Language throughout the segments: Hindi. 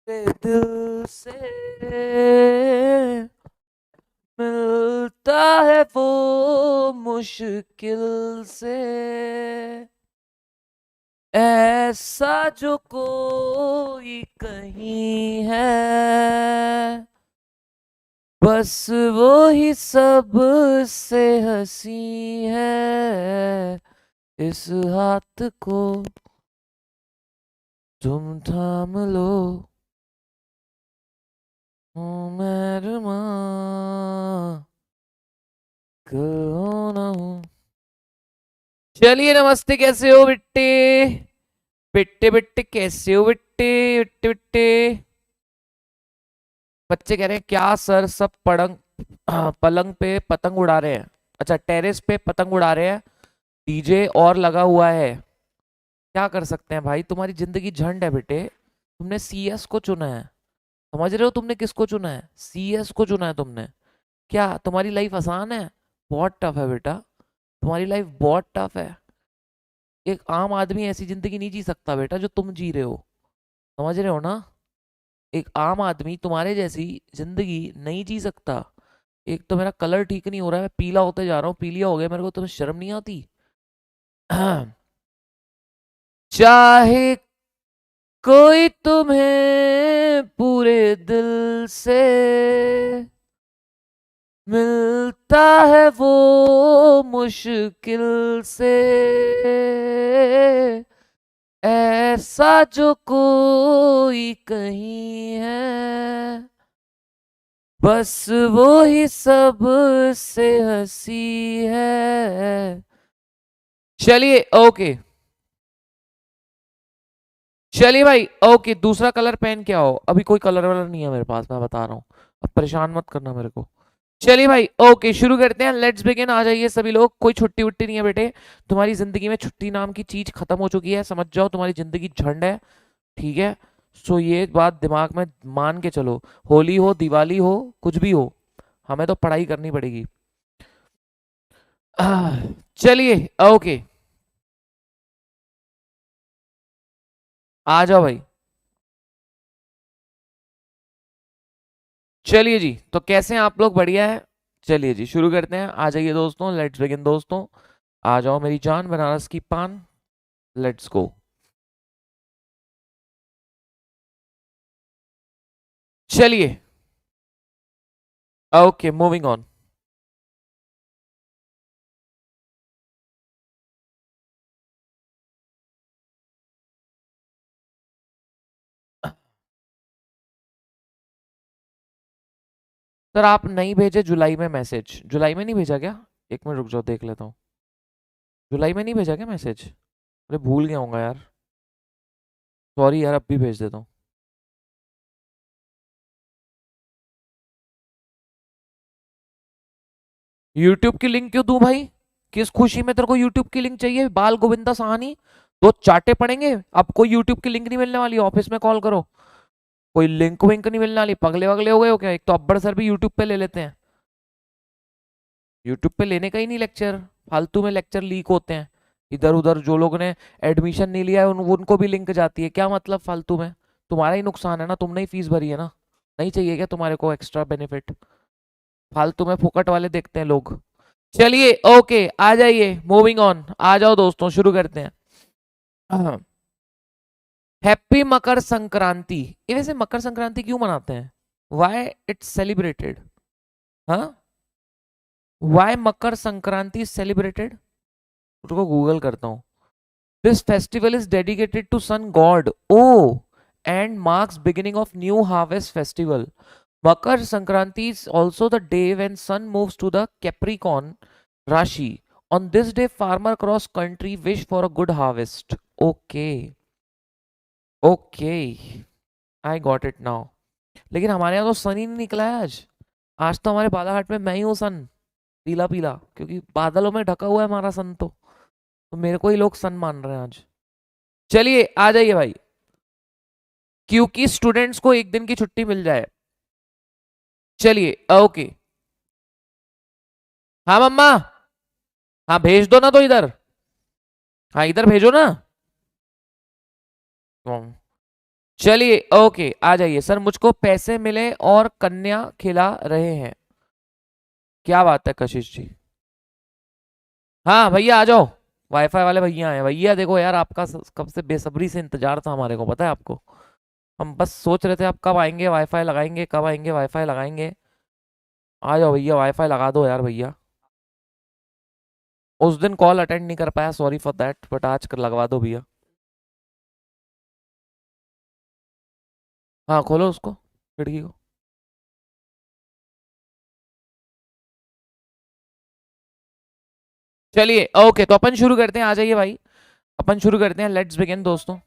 तेरे दिल से मिलता है वो मुश्किल से, ऐसा जो कोई कहीं है, बस वो ही सब से हंसी है। इस हाथ को तुम थाम लो, ओ मैरमा कहो ना हूँ। चलिए नमस्ते, कैसे हो बिट्टे? बिट्टे बिट्टे कैसे हो बिट्टे? बिट्टे बिट्टे बच्चे कह रहे हैं क्या सर, सब पलंग पलंग पे पतंग उड़ा रहे हैं। अच्छा, टेरेस पे पतंग उड़ा रहे हैं, डीजे और लगा हुआ है। क्या कर सकते हैं भाई, तुम्हारी जिंदगी झंड है बेटे। तुमने सीएस को चुना है, समझ रहे हो? तुमने किसको चुना है? सीएस को चुना है तुमने। क्या तुम्हारी लाइफ आसान है? बहुत टफ है बेटा, तुम्हारी लाइफ बहुत टफ है। एक आम आदमी ऐसी जिंदगी नहीं जी सकता बेटा जो तुम जी रहे हो, समझ रहे हो ना? एक आम आदमी तुम्हारे जैसी जिंदगी नहीं जी सकता। एक तो मेरा कलर ठीक नहीं हो रहा है, मैं पीला होते जा रहा हूँ, पीलिया हो गया मेरे को, तुम्हें शर्म नहीं आती? चाहे कोई तुम्हें पूरे दिल से मिलता है वो मुश्किल से, ऐसा जो कोई कहीं है, बस वो ही सब से हंसी है। चलिए ओके, चलिए भाई ओके, दूसरा कलर पहन के आओ। अभी कोई कलर वलर नहीं है मेरे पास, मैं बता रहा हूँ, अब परेशान मत करना मेरे को। चलिए भाई ओके, शुरू करते हैं, लेट्स बिगिन। आ जाइए सभी लोग, कोई छुट्टी वुट्टी नहीं है बेटे। तुम्हारी जिंदगी में छुट्टी नाम की चीज खत्म हो चुकी है, समझ जाओ, तुम्हारी जिंदगी झंड है। ठीक है, सो ये बात दिमाग में मान के चलो। होली हो, दिवाली हो, कुछ भी हो, हमें तो पढ़ाई करनी पड़ेगी। चलिए ओके, आ जाओ भाई। चलिए जी, तो कैसे हैं आप लोग? बढ़िया है। चलिए जी शुरू करते हैं, आ जाइए दोस्तों, लेट्स बिगिन दोस्तों। आ जाओ मेरी जान बनारस की पान, लेट्स गो। चलिए ओके, मूविंग ऑन। सर आप नहीं भेजे जुलाई में मैसेज? जुलाई में नहीं भेजा क्या? एक मिनट रुक जाओ, देख लेता हूँ। जुलाई में नहीं भेजा क्या मैसेज? अरे भूल गया हूँ यार, सॉरी यार, अब भी भेज देता हूँ। यूट्यूब की लिंक क्यों दूं भाई? किस खुशी में तेरे को यूट्यूब की लिंक चाहिए? बाल गोविंदा सहानी दो चाटे पड़ेंगे। अब कोई यूट्यूब की लिंक नहीं मिलने वाली, ऑफिस में कॉल करो। कोई लिंक विंक नहीं मिलने वाली, पगले वगले हो गए हो क्या? एक तो अब्बर सर भी यूट्यूब पे ले लेते हैं। यूट्यूब पे लेने का ही नहीं लेक्चर, फालतू में लेक्चर लीक होते हैं इधर उधर। जो लोगों ने एडमिशन नहीं लिया है उनको भी लिंक जाती है, क्या मतलब फालतू में? तुम्हारा ही नुकसान है ना, तुमने ही फीस भरी है ना। नहीं चाहिए क्या तुम्हारे को एक्स्ट्रा बेनिफिट? फालतू में फुकट वाले देखते हैं लोग। चलिए ओके, आ जाइए, मूविंग ऑन। आ जाओ दोस्तों, शुरू करते हैं। हैप्पी मकर संक्रांति। ये वैसे मकर संक्रांति क्यों मनाते हैं? Why it's celebrated? हाँ, वाई मकर संक्रांति सेलिब्रेटेड? रुको गूगल करता हूँ। This festival is dedicated to sun god, oh, and marks beginning of new harvest festival. Makar Sankranti is also the day when sun moves to the Capricorn Rashi. On this day, farmer across country wish for a good harvest. Okay, okay, I got it now. लेकिन हमारे यहाँ तो सन ही नहीं निकला है आज। आज तो हमारे बालाघाट में मैं ही हूँ सन, पीला पीला, क्योंकि बादलों में ढका हुआ है हमारा सन तो मेरे को ही लोग सन मान रहे हैं आज। चलिए आ जाइए भाई, क्योंकि स्टूडेंट्स को एक दिन की छुट्टी मिल जाए। चलिए ओके। हाँ मम्मा, हाँ भेज दो ना तो इधर। हाँ इधर भेजो ना। चलिए ओके आ जाइए सर। मुझको पैसे मिले और कन्या खिला रहे हैं। क्या बात है कशिश जी। हाँ भैया आ जाओ। वाईफाई वाले भैया आए भैया। देखो यार आपका कब से बेसब्री से इंतजार था हमारे को, पता है आपको। हम बस सोच रहे थे आप कब आएंगे वाईफाई लगाएंगे, कब आएंगे वाईफाई लगाएंगे। आ जाओ भैया वाईफाई लगा दो यार भैया। उस दिन कॉल अटेंड नहीं कर पाया, सॉरी फॉर दैट, बट आज कर लगवा दो भैया। हाँ खोलो उसको, खिड़की को। चलिए ओके तो अपन शुरू करते हैं, आ जाइए भाई। अपन शुरू करते हैं, लेट्स बिगिन दोस्तों।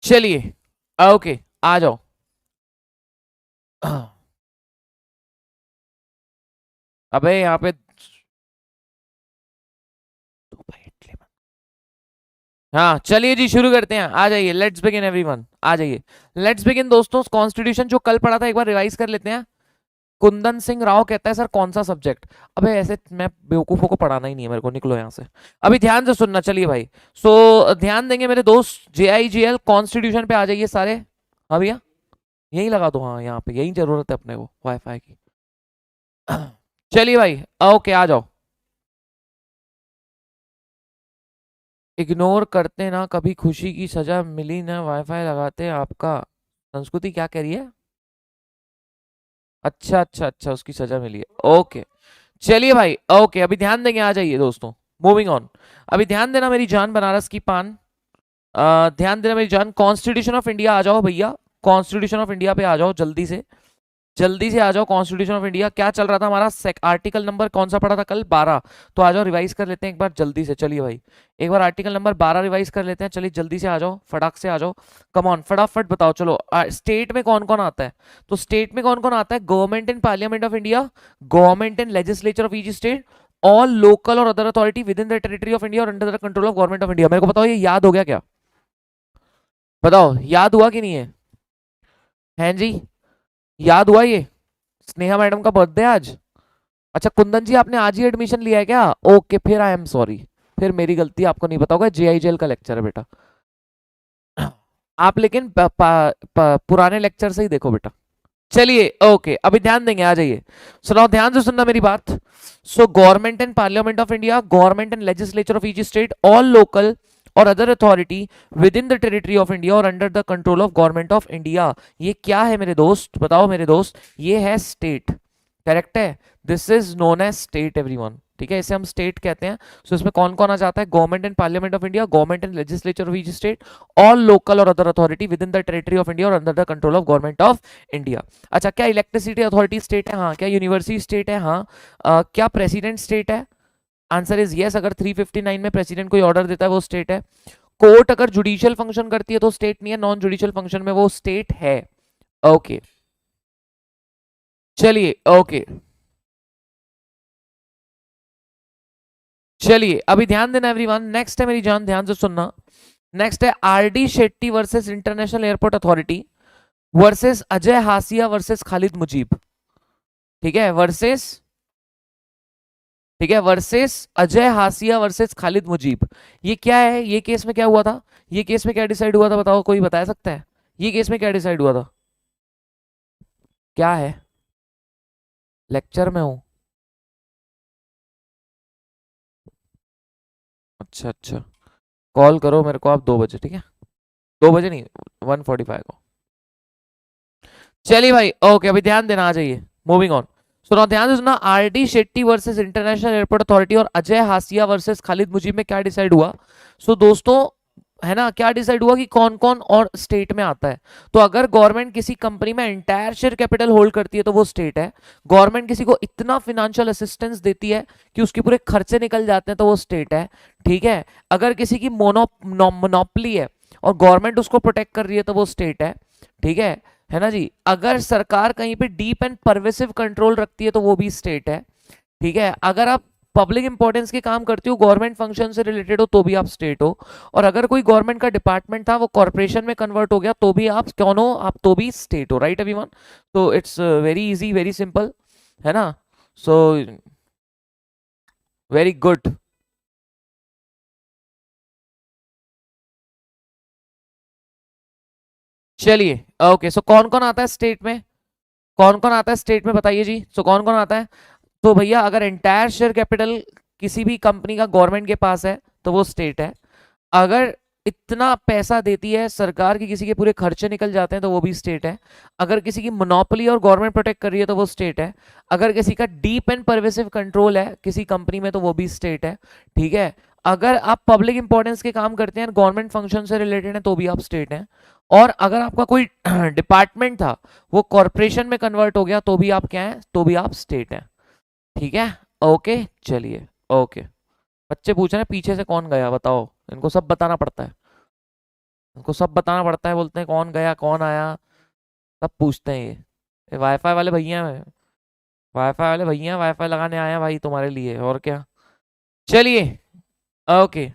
चलिए ओके आ जाओ। अबे यहाँ पे तो भाई हाँ चलिए जी शुरू करते हैं, आ जाइए। लेट्स बिगिन एवरीवन, आ जाइए। लेट्स बिगिन दोस्तों। कॉन्स्टिट्यूशन जो कल पढ़ा था एक बार रिवाइज कर लेते हैं। कुंदन सिंह राव कहता है सर कौन सा सब्जेक्ट। अबे ऐसे मैं बेवकूफों को पढ़ाना ही नहीं है मेरे को, निकलो यहाँ से। अभी ध्यान से सुनना, चलिए भाई। ध्यान देंगे मेरे दोस्त। JIGL कॉन्स्टिट्यूशन पे आ जाइए सारे। हाँ भैया यही लगा दो, हाँ यहाँ पे यही जरूरत है अपने को वाईफाई की। चलिए भाई ओके आ जाओ। इग्नोर करते ना कभी खुशी की सजा मिली ना वाईफाई लगाते आपका। संस्कृति क्या कह रही है। अच्छा अच्छा अच्छा उसकी सजा मिली है, ओके। चलिए भाई ओके अभी ध्यान देंगे, आ जाइए दोस्तों। Moving on. अभी ध्यान देना मेरी जान बनारस की पान। ध्यान देना मेरी जान। कॉन्स्टिट्यूशन ऑफ इंडिया आ जाओ भैया। कॉन्स्टिट्यूशन ऑफ इंडिया पे आ जाओ जल्दी से। जल्दी से आ जाओ। कॉन्स्टिट्यूशन ऑफ इंडिया क्या चल रहा था हमारा, आर्टिकल नंबर कौन सा पढ़ा था कल, 12। तो आ जाओ रिवाइज कर लेते हैं एक बार जल्दी से। चलिए भाई एक बार आर्टिकल नंबर 12 रिवाइज कर लेते हैं। चलिए जल्दी से आ जाओ, फटाक से आ जाओ। कम ऑन फटाफट बताओ चलो। स्टेट में कौन कौन आता है। तो स्टेट में कौन कौन आता है, government and parliament of India, government and legislature of each state, all local और other authority within the territory of India और under the control of government of India. मेरे को बताओ ये याद हो गया क्या। बताओ याद हुआ कि नहीं है। हैं जी याद हुआ ये। स्नेहा मैडम का बर्थडे आज। अच्छा कुंदन जी आपने आज ही एडमिशन लिया है क्या। ओके फिर आई एम सॉरी, फिर मेरी गलती, आपको नहीं पता होगा JIGL का लेक्चर है बेटा। आप लेकिन पुराने लेक्चर से ही देखो बेटा। चलिए ओके अभी ध्यान देंगे, आ जाइए। सुनाओ ध्यान से सुनना मेरी बात। Government and parliament of India, government and legislature of each state, all local और other authority within the territory of India और under the control of government of India. ये क्या है मेरे दोस्त, बताओ मेरे दोस्त। ये है स्टेट, करेक्ट है। This is known as state everyone, ठीक है, इसे हम स्टेट कहते हैं। सो इसमें कौन कौन आ जाता है, government and parliament of India, government and legislature of each state, all local और other authority within the territory of India और under the control of government of India. अच्छा क्या इलेक्ट्रिसिटी अथॉरिटी स्टेट है, हाँ। क्या यूनिवर्सिटी स्टेट है, हाँ। क्या प्रेसिडेंट स्टेट है, आंसर इज यस। अगर 359 में प्रेसिडेंट कोई ऑर्डर देता है वो स्टेट है। कोर्ट अगर जुडिशियल फंक्शन करती है तो स्टेट नहीं है, नॉन जुडिशियल फंक्शन में वो स्टेट है। ओके चलिए ओके। चलिए अभी ध्यान देना एवरीवन। नेक्स्ट है मेरी जान, ध्यान से सुनना। नेक्स्ट है RD Shetty versus international airport authority versus Ajay Hasiya versus Khalid Mujib. ठीक है वर्सेस, ठीक है वर्सेस अजय हासिया वर्सेस खालिद मुजीब। ये क्या है, ये केस में क्या हुआ था, ये केस में क्या डिसाइड हुआ था, बताओ कोई बता सकता है। ये केस में क्या डिसाइड हुआ था, क्या है। लेक्चर में हूँ। अच्छा अच्छा कॉल करो मेरे को आप 2 बजे, ठीक है। 2 बजे नहीं, 1:45 को। चलिए भाई ओके अभी ध्यान देना, आ जाइए। Moving on. सुनो ध्यान से सुना। RD Shetty versus international airport authority और अजय हासिया वर्सेस खालिद मुजीब में क्या डिसाइड हुआ। दोस्तों है ना, क्या डिसाइड हुआ कि कौन कौन और स्टेट में आता है। तो अगर गवर्नमेंट किसी कंपनी में एंटायर शेयर कैपिटल होल्ड करती है तो वो स्टेट है। गवर्नमेंट किसी को इतना फिनेंशियल असिस्टेंस देती है कि उसके पूरे खर्चे निकल जाते हैं तो वो स्टेट है। ठीक है। अगर किसी की मोनोपली है और गवर्नमेंट उसको प्रोटेक्ट कर रही है तो वो स्टेट है। ठीक है ना जी। अगर सरकार कहीं पे डीप एंड परवेसिव कंट्रोल रखती है तो वो भी स्टेट है। ठीक है। अगर आप पब्लिक इंपॉर्टेंस के काम करती हो, गवर्नमेंट फंक्शन से रिलेटेड हो तो भी आप स्टेट हो। और अगर कोई गवर्नमेंट का डिपार्टमेंट था वो कॉर्पोरेशन में कन्वर्ट हो गया तो भी आप कौन हो, आप तो भी स्टेट हो, राइट एवरीवन। तो it's very easy very simple, है ना। So very good. चलिए ओके, सो कौन कौन आता है स्टेट में, कौन कौन आता है स्टेट में बताइए जी। सो कौन कौन आता है, तो भैया अगर एंटायर शेयर कैपिटल किसी भी कंपनी का गवर्नमेंट के पास है तो वो स्टेट है। अगर इतना पैसा देती है सरकार की, किसी के पूरे खर्चे निकल जाते हैं तो वो भी स्टेट है। अगर किसी की मोनोपोली और गवर्नमेंट प्रोटेक्ट कर रही है तो वो स्टेट है। अगर किसी का डीप एंड परवेसिव कंट्रोल है किसी कंपनी में तो वो भी स्टेट है। ठीक है, अगर आप पब्लिक इंपॉर्टेंस के काम करते हैं, गवर्नमेंट फंक्शन से रिलेटेड है तो भी आप स्टेट हैं। और अगर आपका कोई डिपार्टमेंट था वो कॉरपोरेशन में कन्वर्ट हो गया तो भी आप क्या हैं, तो भी आप स्टेट हैं। ठीक है ओके चलिए ओके। बच्चे पूछ रहे हैं पीछे से कौन गया बताओ, इनको सब बताना पड़ता है, इनको सब बताना पड़ता है, बोलते हैं कौन गया कौन आया, सब पूछते हैं ये वाईफाई वाले भैया हैं, वाईफाई वाले भैया वाईफाई लगाने आए हैं भाई तुम्हारे लिए, और क्या। चलिए ओके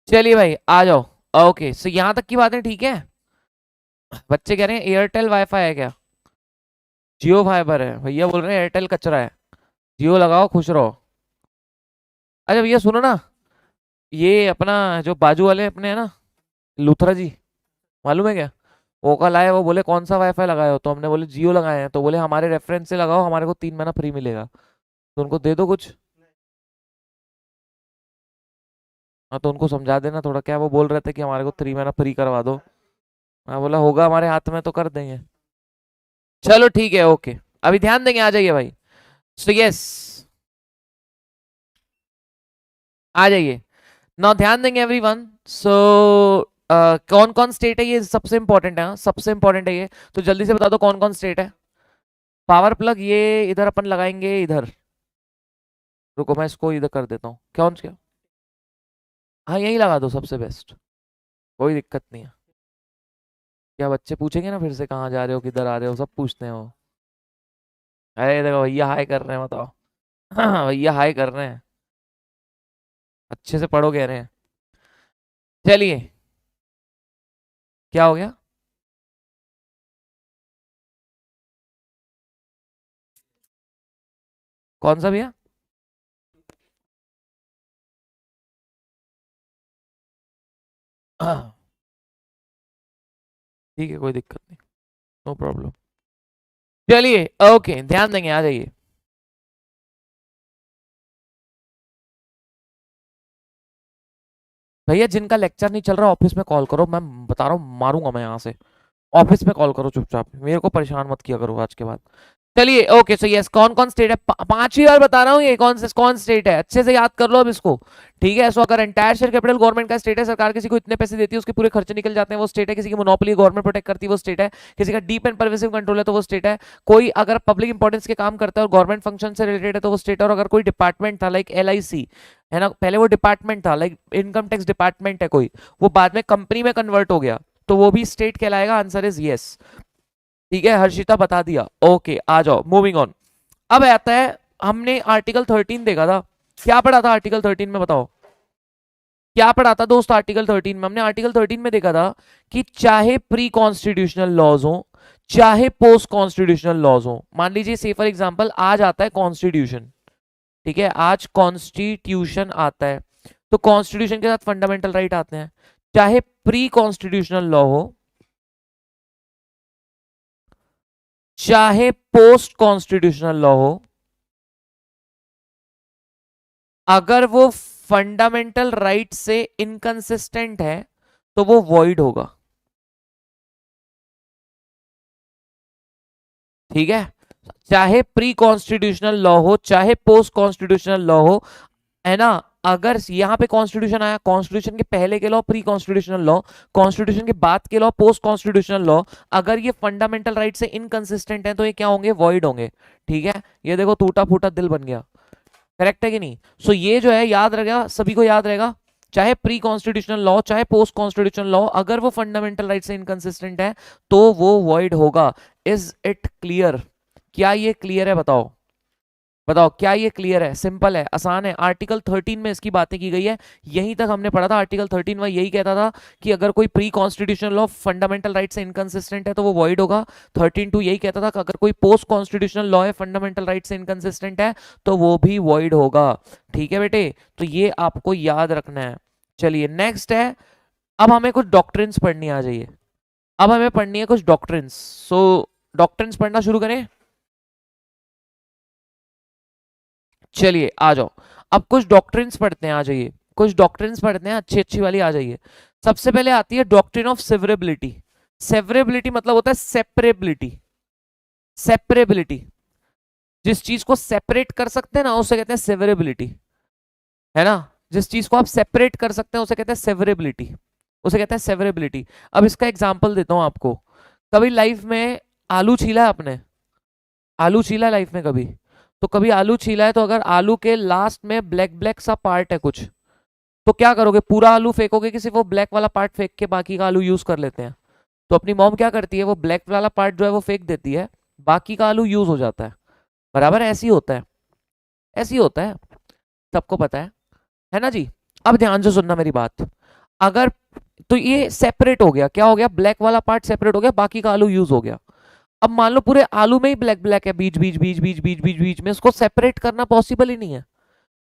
चलिए भाई आ जाओ। ओके सो यहाँ तक की बातें ठीक है। बच्चे कह रहे हैं एयरटेल वाईफाई है क्या, जियो फाइबर है, भैया बोल रहे हैं एयरटेल कचरा है, जियो लगाओ खुश रहो। अच्छा भैया सुनो ना, ये अपना जो बाजू वाले अपने है ना लूथरा जी, मालूम है क्या, वो कल आए, वो बोले कौन सा वाईफाई लगाए हो, तो हमने बोले जियो लगाए हैं, तो बोले हमारे रेफरेंस से लगाओ हमारे को 3 महीना फ्री मिलेगा, तो उनको दे दो कुछ। हाँ तो उनको समझा देना थोड़ा, क्या वो बोल रहे थे कि हमारे को 3 महीना फ्री करवा दो। मैं बोला होगा हमारे हाथ में तो कर देंगे। चलो ठीक है ओके, अभी ध्यान देंगे, आ जाइए भाई। सो यस आ जाइए, नाउ ध्यान देंगे एवरीवन। सो कौन कौन स्टेट है ये सबसे इंपॉर्टेंट है, हाँ, सबसे इंपॉर्टेंट है ये, तो जल्दी से बता दो कौन कौन स्टेट है। पावर प्लग ये इधर अपन लगाएंगे इधर, रुको मैं इसको इधर कर देता हूँ, कौन क्या, हाँ यही लगा दो सबसे बेस्ट, कोई दिक्कत नहीं है। क्या बच्चे पूछेंगे ना फिर से कहाँ जा रहे हो किधर आ रहे हो, सब पूछते हैं वो। अरे देखो भैया हाई कर रहे हैं बताओ भैया हाई कर रहे हैं, अच्छे से पढ़ो कह रहे हैं। चलिए क्या हो गया, कौन सा भैया ठीक है कोई दिक्कत नहीं, नो प्रॉब्लम। चलिए ओके ध्यान देंगे, आ जाइए। भैया जिनका लेक्चर नहीं चल रहा ऑफिस में कॉल करो, मैं बता रहा हूँ मारूंगा मैं यहाँ से, ऑफिस में कॉल करो चुपचाप, मेरे को परेशान मत किया करो आज के बाद। चलिए ओके सो यस कौन कौन स्टेट है, 5वीं बार बता रहा हूँ ये कौन स्टेट है, अच्छे से याद कर लो अब इसको। ठीक है, सो अगर एंटायर शेयर कैपिटल गवर्नमेंट का स्टेट है, सरकार किसी को इतने पैसे देती है उसके पूरे खर्चे निकल जाते हैं वो स्टेट है। किसी की मोनोपोली गवर्नमेंट प्रोटेक्ट करती है वो स्टेट है। किसी का डीप एंड परवेसिव कंट्रोल है तो वो स्टेट है। कोई अगर पब्लिक इंपॉर्टेंस के काम करता है और गवर्नमेंट फंक्शन से रिलेटेड है तो वो स्टेट है। और अगर कोई डिपार्टमेंट था लाइक LIC है ना, पहले वो डिपार्टमेंट था लाइक इनकम टैक्स डिपार्टमेंट है कोई, वो बाद में कंपनी में कन्वर्ट हो गया तो वो भी स्टेट कहलाएगा। Answer is yes. ठीक है हर्षिता बता दिया, ओके आ जाओ मूविंग ऑन। अब आता है, हमने आर्टिकल 13 देखा था, क्या पढ़ा था आर्टिकल 13 में बताओ, क्या पढ़ा था दोस्त आर्टिकल 13 में। हमने आर्टिकल 13 में देखा था कि चाहे प्री कॉन्स्टिट्यूशनल लॉज हो चाहे पोस्ट कॉन्स्टिट्यूशनल लॉज हो, मान लीजिए से फॉर एग्जांपल आज आता है कॉन्स्टिट्यूशन, ठीक है आज कॉन्स्टिट्यूशन आता है, तो कॉन्स्टिट्यूशन के साथ फंडामेंटल राइट आते हैं। चाहे प्री कॉन्स्टिट्यूशनल लॉ हो चाहे पोस्ट कॉन्स्टिट्यूशनल लॉ हो, अगर वो फंडामेंटल राइट से इनकंसिस्टेंट है तो वो वॉइड होगा। ठीक है, चाहे प्री कॉन्स्टिट्यूशनल लॉ हो चाहे पोस्ट कॉन्स्टिट्यूशनल लॉ हो, है ना। अगर यहाँ पे कॉन्स्टिट्यूशन आया, कॉन्स्टिट्यूशन के पहले के law pre constitutional law, constitution के बाद के लॉ पोस्ट कॉन्स्टिट्यूशनल लॉ, अगर ये फंडामेंटल राइट से इनकंसिस्टेंट है तो ये क्या होंगे, वॉइड होंगे। ठीक है, ये देखो टूटा फूटा दिल बन गया, करेक्ट है कि नहीं। सो ये जो है याद रहेगा, सभी को याद रहेगा, चाहे प्री कॉन्स्टिट्यूशनल लॉ चाहे पोस्ट कॉन्स्टिट्यूशनल लॉ, अगर वो फंडामेंटल राइट से इनकंसिस्टेंट है तो वो वॉइड होगा। इज इट क्लियर, क्या ये क्लियर है बताओ। बताओ क्या ये क्लियर है, सिंपल है, आसान है। आर्टिकल 13 में इसकी बातें की गई है, यहीं तक हमने पढ़ा था। आर्टिकल 13 में यही कहता था कि अगर कोई pre constitutional law fundamental right से इनकंसिस्टेंट है तो वो वॉइड होगा। 13(2) यही कहता था कि अगर कोई पोस्ट कॉन्स्टिट्यूशनल लॉ है फंडामेंटल राइट से इनकंसिस्टेंट है तो वो भी वॉइड होगा। ठीक है बेटे, तो ये आपको याद रखना है। चलिए नेक्स्ट है, अब हमें कुछ डॉक्ट्रिन्स पढ़नी आ जाइए। अब हमें पढ़नी है कुछ डॉक्ट्रिन्स। सो डॉक्ट्रिन्स पढ़ना शुरू करें। चलिए आ जाओ, अब कुछ डॉक्ट्रिन्स पढ़ते हैं, आ जाइए कुछ डॉक्ट्रिन्स पढ़ते हैं, अच्छी अच्छी वाली आ जाइए। सबसे पहले आती है डॉक्ट्रिन ऑफ सेवरेबिलिटी। सेवरेबिलिटी मतलब होता है सेपरेबिलिटी। सेपरेबिलिटी, जिस चीज को सेपरेट कर सकते हैं ना उसे कहते हैं सेवरेबिलिटी, है ना। जिस चीज को आप सेपरेट कर सकते हैं उसे कहते हैं सेवरेबिलिटी, उसे कहते हैं सेवरेबिलिटी। अब इसका एग्जांपल देता हूं आपको। कभी लाइफ में आलू छीला है आपने, आलू छीला है लाइफ में कभी, तो कभी आलू छीला है तो अगर आलू के लास्ट में ब्लैक ब्लैक सा पार्ट है कुछ, तो क्या करोगे, पूरा आलू फेंकोगे कि सिर्फ वो ब्लैक वाला पार्ट फेंक के बाकी का आलू यूज कर लेते हैं। तो अपनी मॉम क्या करती है, वो ब्लैक वाला पार्ट जो है वो फेंक देती है, बाकी का आलू यूज हो जाता है। बराबर ऐसे ही होता है, ऐसे ही होता है, सबको पता है ना जी। अब ध्यान से सुनना मेरी बात। अगर तो ये सेपरेट हो गया, क्या हो गया, ब्लैक वाला पार्ट सेपरेट हो गया, बाकी का आलू यूज हो गया। अब मान लो पूरे आलू में ही ब्लैक ब्लैक है, बीच बीच बीच बीच बीच बीच बीच में, उसको सेपरेट करना पॉसिबल ही नहीं है,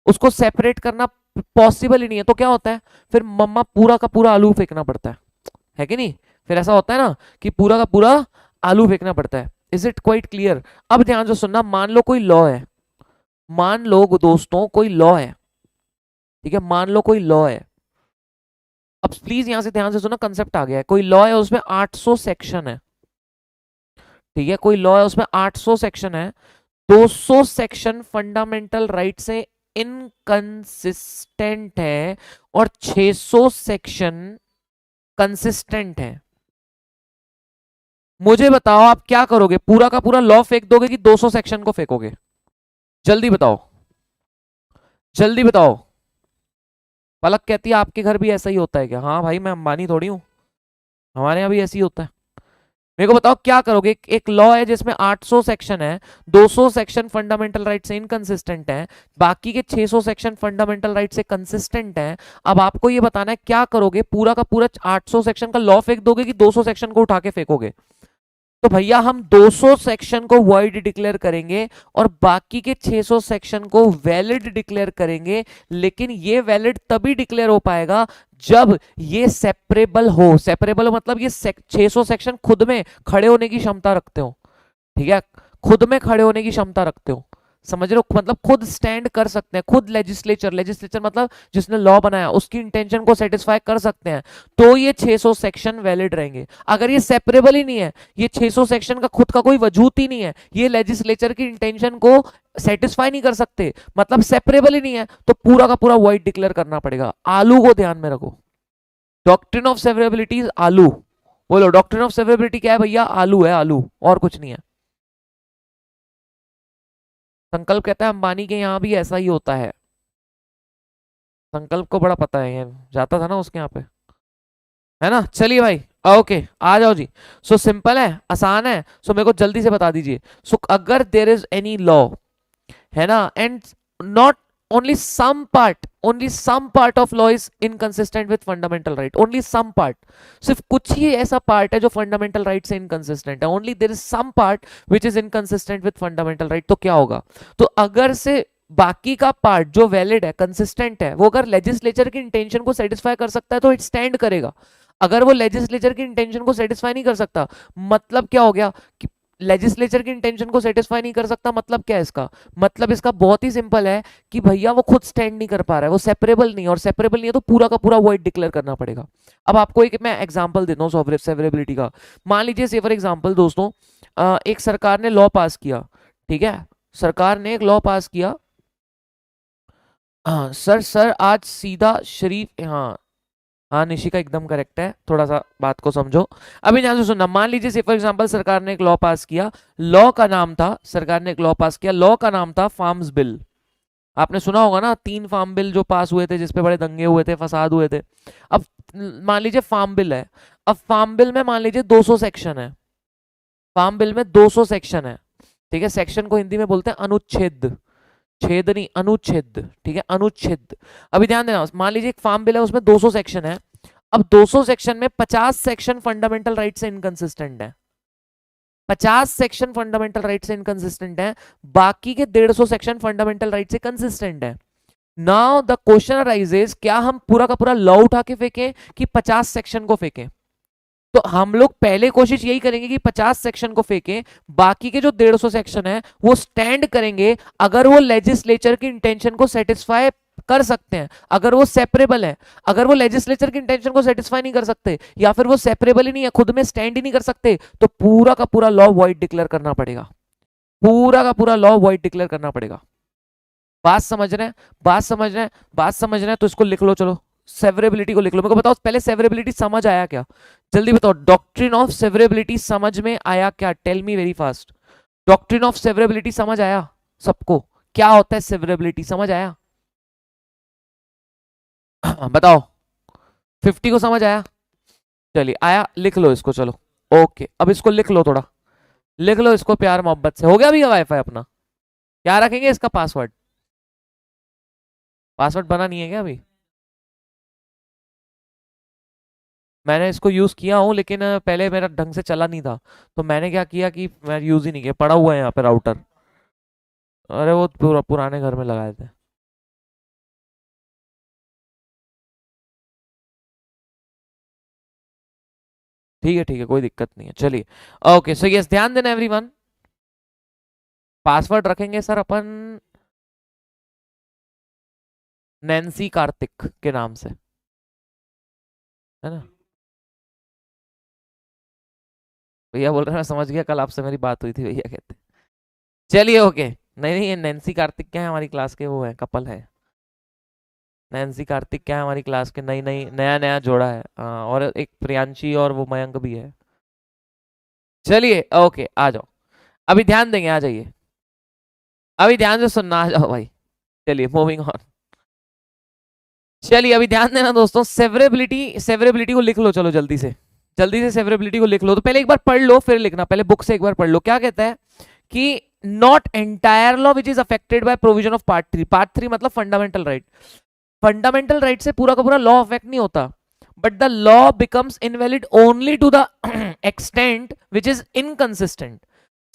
उसको सेपरेट करना पॉसिबल ही नहीं है। तो क्या होता है, फिर मम्मा पूरा का पूरा आलू फेंकना पड़ता है कि नहीं। फिर ऐसा होता है ना कि पूरा का पूरा आलू फेंकना पड़ता है। Is it quite clear. अब ध्यान से सुनना, मान लो कोई लॉ है, मान लो दोस्तों कोई लॉ है, ठीक है, मान लो कोई लॉ है। अब प्लीज यहां से ध्यान से सुना, कंसेप्ट आ गया है। कोई लॉ है उसमें 800 सेक्शन है, ठीक है, कोई लॉ है उसमें 800 सेक्शन है, 200 सेक्शन फंडामेंटल राइट से इनकंसिस्टेंट है और 600 सेक्शन कंसिस्टेंट है। मुझे बताओ आप क्या करोगे, पूरा का पूरा लॉ फेंक दोगे कि 200 सेक्शन को फेंकोगे? जल्दी बताओ, जल्दी बताओ। पलक कहती है आपके घर भी ऐसा ही होता है क्या? हाँ भाई मैं अंबानी थोड़ी हूं, हमारे यहाँ भी ऐसे ही होता है। मेरे को बताओ क्या करोगे, एक लॉ है जिसमें 800 सेक्शन है, 200 सेक्शन फंडामेंटल राइट से इनकंसिस्टेंट है, बाकी के 600 सेक्शन फंडामेंटल राइट से कंसिस्टेंट है। अब आपको ये बताना है क्या करोगे, पूरा का पूरा 800 सेक्शन का लॉ फेंक दोगे कि 200 सेक्शन को उठा के फेंकोगे? तो भैया हम 200 सेक्शन को वॉइड डिक्लेयर करेंगे और बाकी के 600 सेक्शन को वैलिड डिक्लेयर करेंगे। लेकिन ये वैलिड तभी डिक्लेयर हो पाएगा जब ये सेपरेबल हो। सेपरेबल मतलब ये 600 सेक्शन खुद में खड़े होने की क्षमता रखते हो, ठीक है, खुद में खड़े होने की क्षमता रखते हो, समझ रहे हो, मतलब खुद स्टैंड कर सकते हैं, खुद लेजिस्लेचर, लेजिस्लेचर मतलब जिसने लॉ बनाया उसकी इंटेंशन को सेटिस्फाई कर सकते हैं, तो ये 600 सेक्शन वैलिड रहेंगे। अगर ये सेपरेबल ही नहीं है, ये 600 सेक्शन का खुद का कोई वजूद ही नहीं है, ये लेजिस्लेचर की इंटेंशन को सेटिस्फाई नहीं कर सकते, मतलब सेपरेबल ही नहीं है, तो पूरा का पूरा वॉइड डिक्लेयर करना पड़ेगा। आलू को ध्यान में रखो, डॉक्ट्रिन ऑफ सेवरेबिलिटी आलू। बोलो डॉक्ट्रिन ऑफ सेवरेबिलिटी क्या है भैया? आलू है, आलू, और कुछ नहीं है। संकल्प कहता है अंबानी के यहाँ भी ऐसा ही होता है, संकल्प को बड़ा पता है, ये जाता था ना उसके यहाँ पे, है ना। चलिए भाई ओके आ जाओ जी। सो सिंपल है, आसान है, सो मेरे को जल्दी से बता दीजिए। सो अगर देर इज एनी लॉ, है ना, and not only some part, only some part of law is inconsistent with fundamental right, only some part, सिर्फ कुछ ही ऐसा पार्ट है जो फंडामेंटल राइट से इनकंसिस्टेंट है, only there is some part which is inconsistent with fundamental right, तो क्या होगा, तो अगर से बाकी का पार्ट जो वैलिड है, कंसिस्टेंट है, वो अगर लेजिस्लेचर की इंटेंशन को सेटिस्फाई कर सकता है तो इट स्टैंड करेगा। अगर वो लेजिस्लेचर की इंटेंशन को सेटिस्फाई नहीं कर सकता, मतलब क्या हो गया कि लेजिस्लेचर की इंटेंशन को सेटिस्फाई नहीं कर सकता, मतलब क्या है इसका, मतलब इसका बहुत ही सिंपल है कि भैया वो खुद स्टैंड नहीं कर पा रहा है, वो सेपरेबल नहीं है, और सेपरेबल नहीं है तो पूरा का पूरा वॉइड डिक्लेयर करना पड़ेगा। अब आपको एक मैं एग्जांपल देता हूँ सेवरेबिलिटी का। मान लीजिए से फॉर एग्जांपल दोस्तों, एक सरकार ने लॉ पास किया, ठीक है, सरकार ने एक लॉ पास किया। हाँ सर, सर आज सीधा शरीफ, हाँ हाँ निशिका एकदम करेक्ट है, थोड़ा सा बात को समझो। अभी ध्यान से सुनना, मान लीजिए से फॉर एग्जांपल सरकार ने एक लॉ पास किया, लॉ का नाम था, सरकार ने एक लॉ पास किया, लॉ का नाम था फार्म्स बिल। आपने सुना होगा ना, 3 फार्म बिल जो पास हुए थे, जिसपे बड़े दंगे हुए थे, फसाद हुए थे। अब मान लीजिए फार्म बिल है, अब फार्म बिल में मान लीजिए 200 सेक्शन है, फार्म बिल में 200 सेक्शन है, ठीक है, सेक्शन को हिंदी में बोलते हैं अनुच्छेद, छेद नहीं, अनुच्छेद, ठीक है, अनुच्छेद। अभी ध्यान देना, मान लीजिए एक फार्म बिल है, उसमें 200 सेक्शन है। अब 200 सेक्शन में 50 सेक्शन फंडामेंटल राइट से इनकंसिस्टेंट है, 50 सेक्शन फंडामेंटल राइट से इनकंसिस्टेंट है, बाकी के 150 सेक्शन फंडामेंटल राइट से कंसिस्टेंट है। नाउ द क्वेश्चन अराइजेस, क्या हम पूरा का पूरा लॉ उठा के फेंकें कि 50 सेक्शन को फेंकें? तो हम लोग पहले कोशिश यही करेंगे कि 50 सेक्शन को फेंकें, बाकी के जो 150 सेक्शन है वो स्टैंड करेंगे अगर वो लेजिस्लेचर की इंटेंशन को सेटिस्फाई कर सकते हैं, अगर वो सेपरेबल है। अगर वो लेजिस्लेचर की इंटेंशन को सेटिस्फाई नहीं कर सकते, या फिर वो सेपरेबल ही नहीं है, खुद में स्टैंड ही नहीं कर सकते, तो पूरा का पूरा लॉ वॉइड डिक्लेयर करना पड़ेगा, पूरा का पूरा लॉ वॉइड डिक्लेयर करना पड़ेगा। बात समझ रहे हैं? बात समझ रहे हैं? बात समझ रहे हैं तो इसको लिख लो, चलो सेवरेबिलिटी को लिख लो। मेरे को बताओ पहले सेवरेबिलिटी समझ आया क्या? जल्दी बताओ, डॉक्ट्रिन ऑफ सेवरेबिलिटी समझ में आया क्या? Tell me very fast. Doctrine of severability समझ आया सबको? क्या होता है सेवरेबिलिटी, समझ आया? बताओ, 50 को समझ आया? चलिए आया, लिख लो इसको, चलो ओके। अब इसको लिख लो, थोड़ा लिख लो इसको प्यार मोहब्बत से। हो गया भैया वाईफाई अपना? क्या रखेंगे इसका पासवर्ड? पासवर्ड बना नहीं है क्या अभी? मैंने इसको यूज किया हूँ, लेकिन पहले मेरा ढंग से चला नहीं था, तो मैंने क्या किया कि मैं यूज ही नहीं किया, पड़ा हुआ है यहाँ पे राउटर। अरे वो पुराने घर में लगाए थे। ठीक है कोई दिक्कत नहीं है, चलिए ओके। सो यस, ध्यान देना एवरीवन, पासवर्ड रखेंगे सर अपन नैन्सी कार्तिक के नाम से, है ना? भैया बोल रहे हैं मैं समझ गया, कल आपसे मेरी बात हुई थी, भैया कहते। चलिए ओके। नहीं नहीं, ये नैन्सी कार्तिक क्या है, हमारी क्लास के वो है, कपल है। नैन्सी कार्तिक क्या है, हमारी क्लास के नई नई नया नया जोड़ा है, हाँ, और एक प्रियांशी और वो मयंक भी है। चलिए ओके, आ जाओ। अभी ध्यान देंगे, आ जाइए, अभी ध्यान से सुनना, आ जाओ भाई। चलिए मूविंग ऑन। चलिए अभी ध्यान देना दोस्तों, सेवरेबिलिटी, सेवरेबिलिटी को लिख लो, चलो जल्दी से, जल्दी से सेवरेबिलिटी को लिख लो। तो पहले एक बार पढ़ लो फिर लिखना, पहले बुक से एक बार पढ़ लो। क्या कहता है कि not entire law which is affected by provision of part 3। Part 3 मतलब फंडामेंटल राइट। फंडामेंटल राइट से पूरा का पूरा लॉ अफेक्ट नहीं होता, but the law becomes invalid only to the extent which is inconsistent.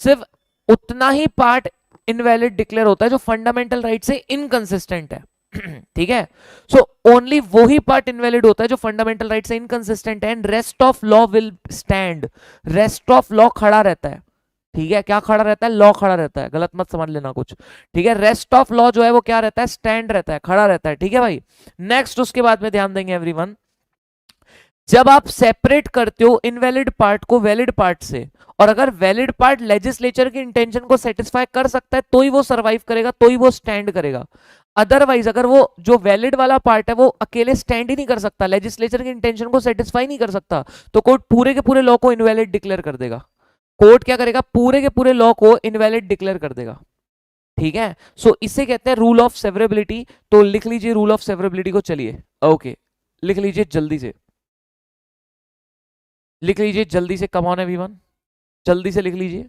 सिर्फ उतना ही पार्ट इनवैलिड डिक्लेयर होता है जो फंडामेंटल राइट से इनकंसिस्टेंट है। ठीक है, सो ओनली वो ही पार्ट इनवैलिड होता है जो फंडामेंटल राइट से इनकंसिस्टेंट है, and rest of law will stand. Rest of law खड़ा रहता है, ठीक है, क्या खड़ा रहता है? लॉ खड़ा रहता है, गलत मत समझ लेना कुछ, ठीक है। रेस्ट ऑफ लॉ जो है वो क्या रहता है? स्टैंड रहता है, खड़ा रहता है, ठीक है भाई। नेक्स्ट उसके बाद में ध्यान देंगे एवरीवन, जब आप सेपरेट करते हो इनवैलिड पार्ट को वैलिड पार्ट से, और अगर वैलिड पार्ट लेजिस्लेचर की इंटेंशन को सेटिस्फाई कर सकता है तो ही वो सरवाइव करेगा, तो ही वो स्टैंड करेगा। अदरवाइज अगर वो जो वैलिड वाला पार्ट है वो अकेले स्टैंड ही नहीं कर सकता, लेजिस्लेचर की इंटेंशन को सेटिस्फाई नहीं कर सकता, तो कोर्ट पूरे के पूरे लॉ को इनवैलिड डिक्लेयर कर देगा। कोर्ट क्या करेगा? पूरे के पूरे लॉ को इनवैलिड डिक्लेयर कर देगा, ठीक है। सो इसे कहते हैं रूल ऑफ सेवरेबिलिटी। तो लिख लीजिए रूल ऑफ सेवरेबिलिटी को, चलिए ओके, लिख लीजिए जल्दी से, लिख लीजिए जल्दी से, कम ऑन एवरीवन, जल्दी से लिख लीजिए,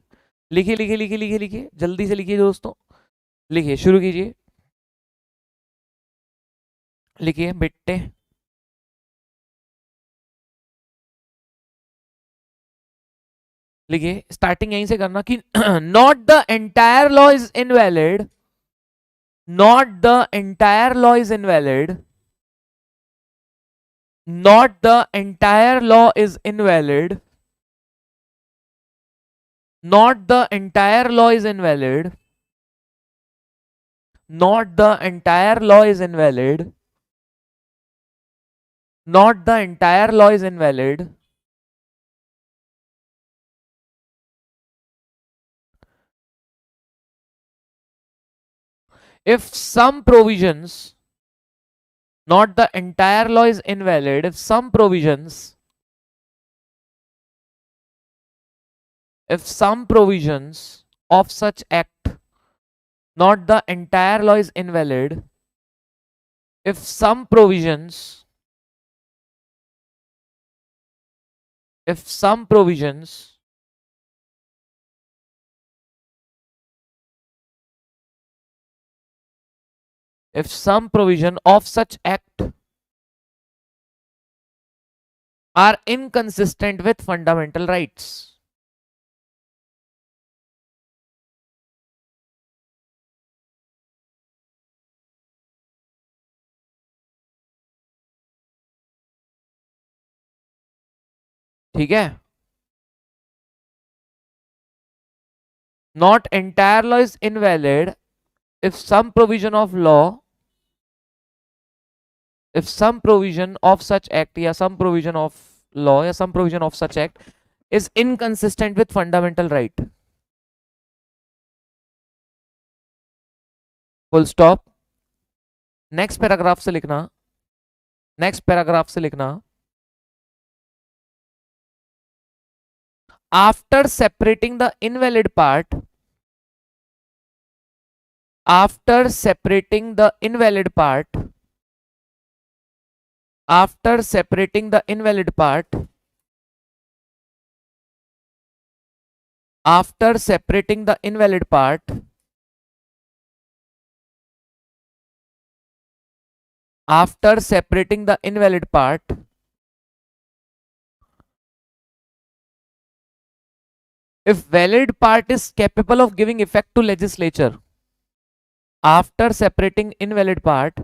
लिखिए लिखिए लिखिए लिखिए लिखिए, जल्दी से लिखिए दोस्तों, लिखिए, शुरू कीजिए, लिखिए बेटे, लिखिए। स्टार्टिंग यहीं से करना कि not the entire law is invalid, not the entire law is invalid, not the entire law is invalid, not the entire law is invalid, not the entire law is invalid, not the entire law is invalid, if some provisions, not the entire law is invalid, if some provisions, if some provisions of such act, not the entire law is invalid, if some provisions, if some provisions if some provision of such act are inconsistent with fundamental rights. ठीक है. Not entire law is invalid if some provision of law, if some provision of such act या some provision of law या some provision of such act is inconsistent with fundamental right. Full stop. Next paragraph से लिखना, नेक्स्ट पैराग्राफ से लिखना, after separating the invalid part, after separating the invalid part, after separating the invalid part, after separating the invalid part, after separating the invalid part, if valid part is capable of giving effect to legislature, after separating invalid part,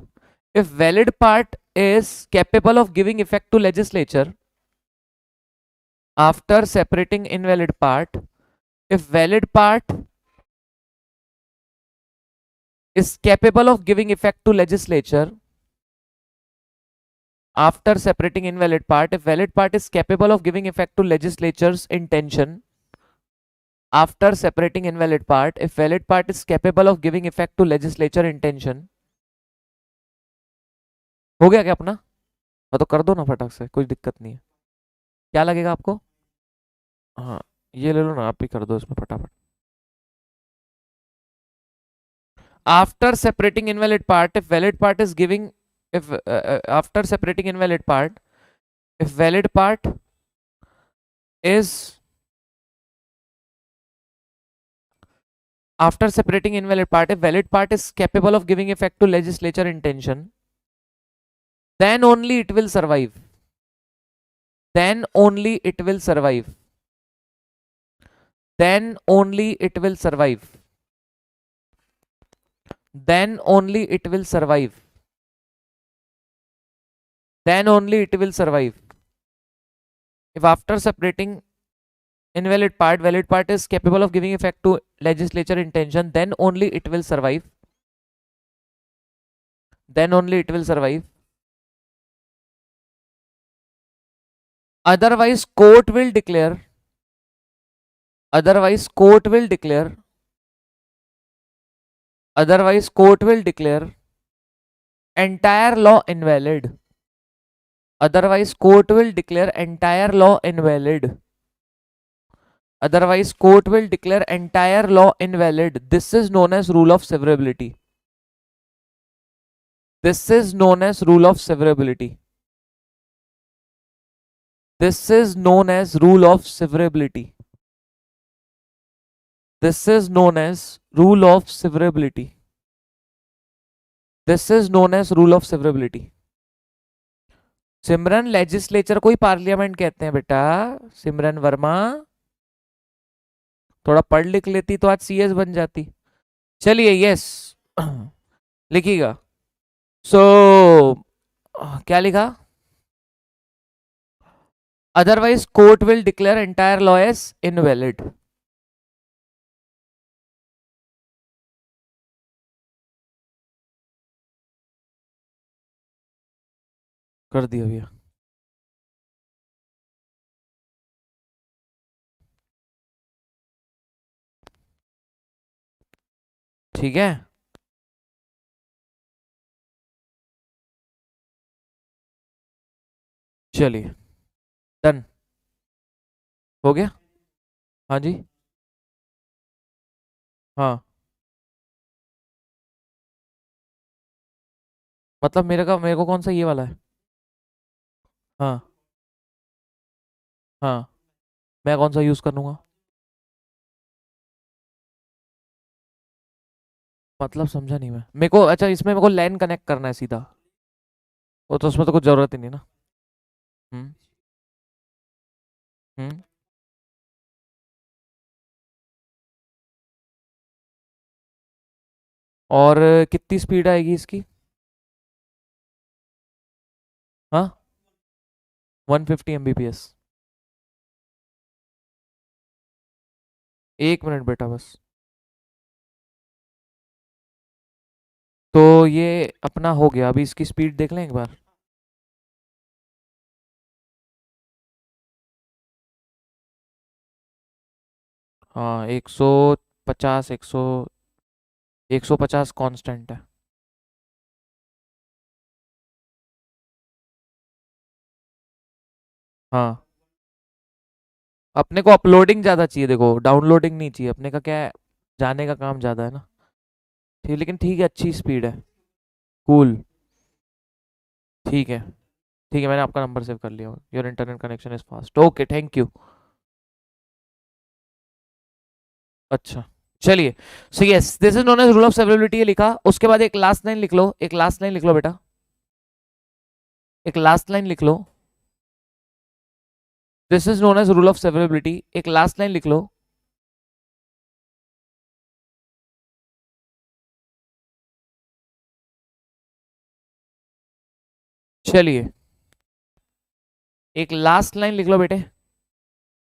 if valid part is capable of giving effect to legislature, after separating invalid part, if valid part is capable of giving effect to legislature, after separating invalid part, if valid part is capable of giving effect to legislature's intention, after separating invalid part, if valid part is capable of giving effect to legislature intention. हो गया क्या अपना? तो कर दो ना फटाक से, कोई दिक्कत नहीं है. क्या लगेगा आपको? हाँ, ये ले लो ना, आप ही कर दो इसमें फटाफट. After separating invalid part, if valid part is giving, if after separating invalid part, if valid part is, after separating invalid part, if valid part is capable of giving effect to legislature intention, then only it will survive. Then only it will survive. Then only it will survive. Then only it will survive. Then only it will survive. If after separating invalid part, valid part is capable of giving effect to legislature intention, then only it will survive. Then only it will survive. Otherwise, court will declare. Otherwise, court will declare. Otherwise, court will declare entire law invalid. Otherwise, court will declare entire law invalid. Otherwise, court will declare entire law invalid. This is known as rule of severability. This is known as rule of severability. This is known as rule of severability. This is known as rule of severability. This is known as rule of severability. Simran, legislature को ही पार्लियामेंट कहते हैं बेटा. सिमरन वर्मा, थोड़ा पढ़ लिख लेती तो आज सीएस बन जाती. चलिए, यस लिखिएगा. सो क्या लिखा? Otherwise court will declare entire law as invalid. कर दिया भैया. ठीक है. चलिए, डन हो गया. हाँ जी, हाँ. मतलब मेरे को कौन सा ये वाला है? हाँ, हाँ. मैं कौन सा यूज कर लूंगा? मतलब समझा नहीं मैं, मेरे को अच्छा इसमें मेरे को लैन कनेक्ट करना है सीधा, वो तो उसमें तो कुछ जरूरत ही नहीं ना। हम्म। हम्म। और कितनी स्पीड आएगी इसकी? हाँ, 150 Mbps। 1 मिनट बेटा बस। तो ये अपना हो गया, अभी इसकी स्पीड देख लें एक बार। हाँ, 150, 150 कांस्टेंट है। हाँ, अपने को अपलोडिंग ज़्यादा चाहिए, देखो डाउनलोडिंग नहीं चाहिए अपने का, क्या है, जाने का काम ज़्यादा है ना। ठीक, लेकिन ठीक है, अच्छी स्पीड है। कूल। ठीक है। ठीक है, मैंने आपका नंबर सेव कर लिया। Your internet connection is fast, okay thank you. अच्छा, चलिए। So yes, this is known as rule of severability लिखा, उसके बाद एक लास्ट लाइन लिख लो, एक लास्ट लाइन लिख लो बेटा, एक लास्ट लाइन लिख लो। This is known as rule of severability, एक लास्ट लाइन लिख लो। चलिए, एक लास्ट लाइन लिख लो बेटे,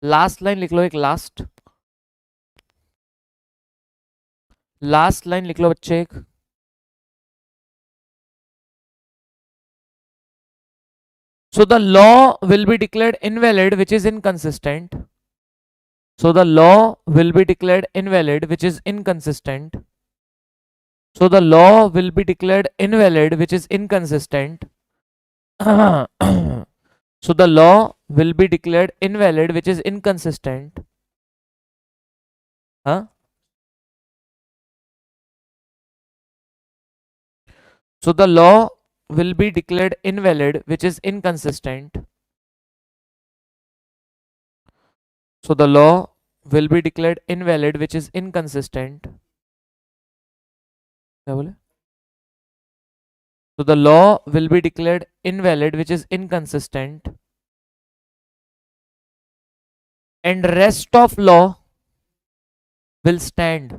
लास्ट लाइन लिख लो, एक लास्ट, लास्ट लाइन लिख लो बच्चे एक। So the law will be declared invalid which is inconsistent. So the law will be declared invalid which is inconsistent. So the law will be declared invalid which is inconsistent. So the law will be declared invalid which is inconsistent. Huh? So the law will be declared invalid which is inconsistent. So the law will be declared invalid which is inconsistent. क्या बोले? So the law will be declared invalid which is inconsistent, and rest of law will stand,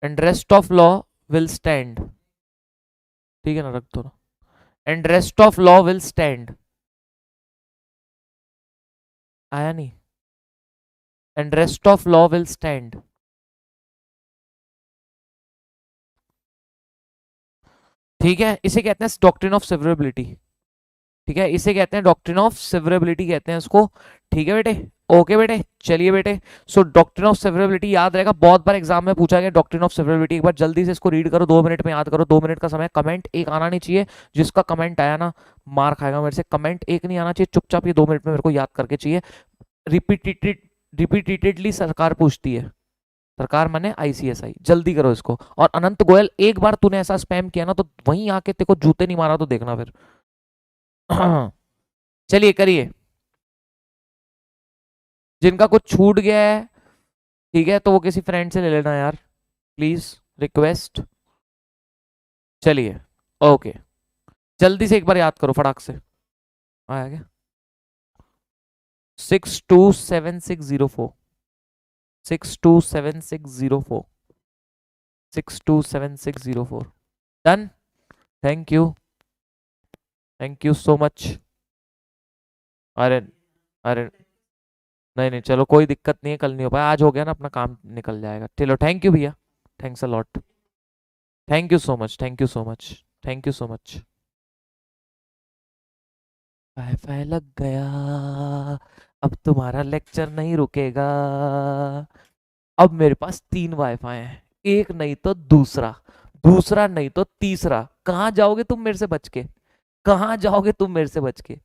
and rest of law will stand। ठीक है ना, रख दो ना। And rest of law will stand, आया नहीं? And rest of law will stand. ठीक है, इसे कहते हैं डॉक्ट्रिन ऑफ सेवरेबिलिटी। ठीक है, इसे कहते हैं डॉक्ट्रिन ऑफ सेवरेबिलिटी कहते हैं इसको। ठीक है बेटे, ओके बेटे, चलिए बेटे। सो डॉक्ट्रिन ऑफ सेवरेबिलिटी याद रहेगा, बहुत बार एग्जाम में पूछा गया डॉक्ट्रिन ऑफ सेवरेबिलिटी, एक बार जल्दी से इसको रीड करो, 2 मिनट में याद करो, 2 मिनट का समय। कमेंट एक आना नहीं चाहिए, जिसका कमेंट आया ना मार खाएगा मेरे से। कमेंट एक नहीं आना चाहिए, चुपचाप ये 2 मिनट में मेरे को याद करके चाहिए। रिपीटेड, रिपीटेडली सरकार पूछती है, सरकार माने आईसीएसआई, जल्दी करो इसको। और अनंत गोयल, एक बार तूने ऐसा स्पैम किया ना तो वहीं आके तेरे को जूते नहीं मारा तो देखना फिर। चलिए करिए, जिनका कुछ छूट गया है ठीक है तो वो किसी फ्रेंड से ले लेना यार, प्लीज, रिक्वेस्ट। चलिए, ओके, जल्दी से एक बार याद करो फटाक से। आया क्या? 627604, 627604, 627604। Done, thank you, thank you so much. अरे, अरे नहीं नहीं, चलो कोई दिक्कत नहीं है, कल नहीं हो पाया, आज हो गया ना, अपना काम निकल जाएगा। चलो थैंक यू भैया, thanks a lot, thank you so much, thank you so much, thank you so much. Wifi लग गया, अब तुम्हारा लेक्चर नहीं रुकेगा। अब मेरे पास 3 वाईफाई हैं, एक नहीं तो दूसरा, दूसरा नहीं तो तीसरा। कहाँ जाओगे तुम मेरे से बच के? कहाँ जाओगे तुम मेरे से बच के?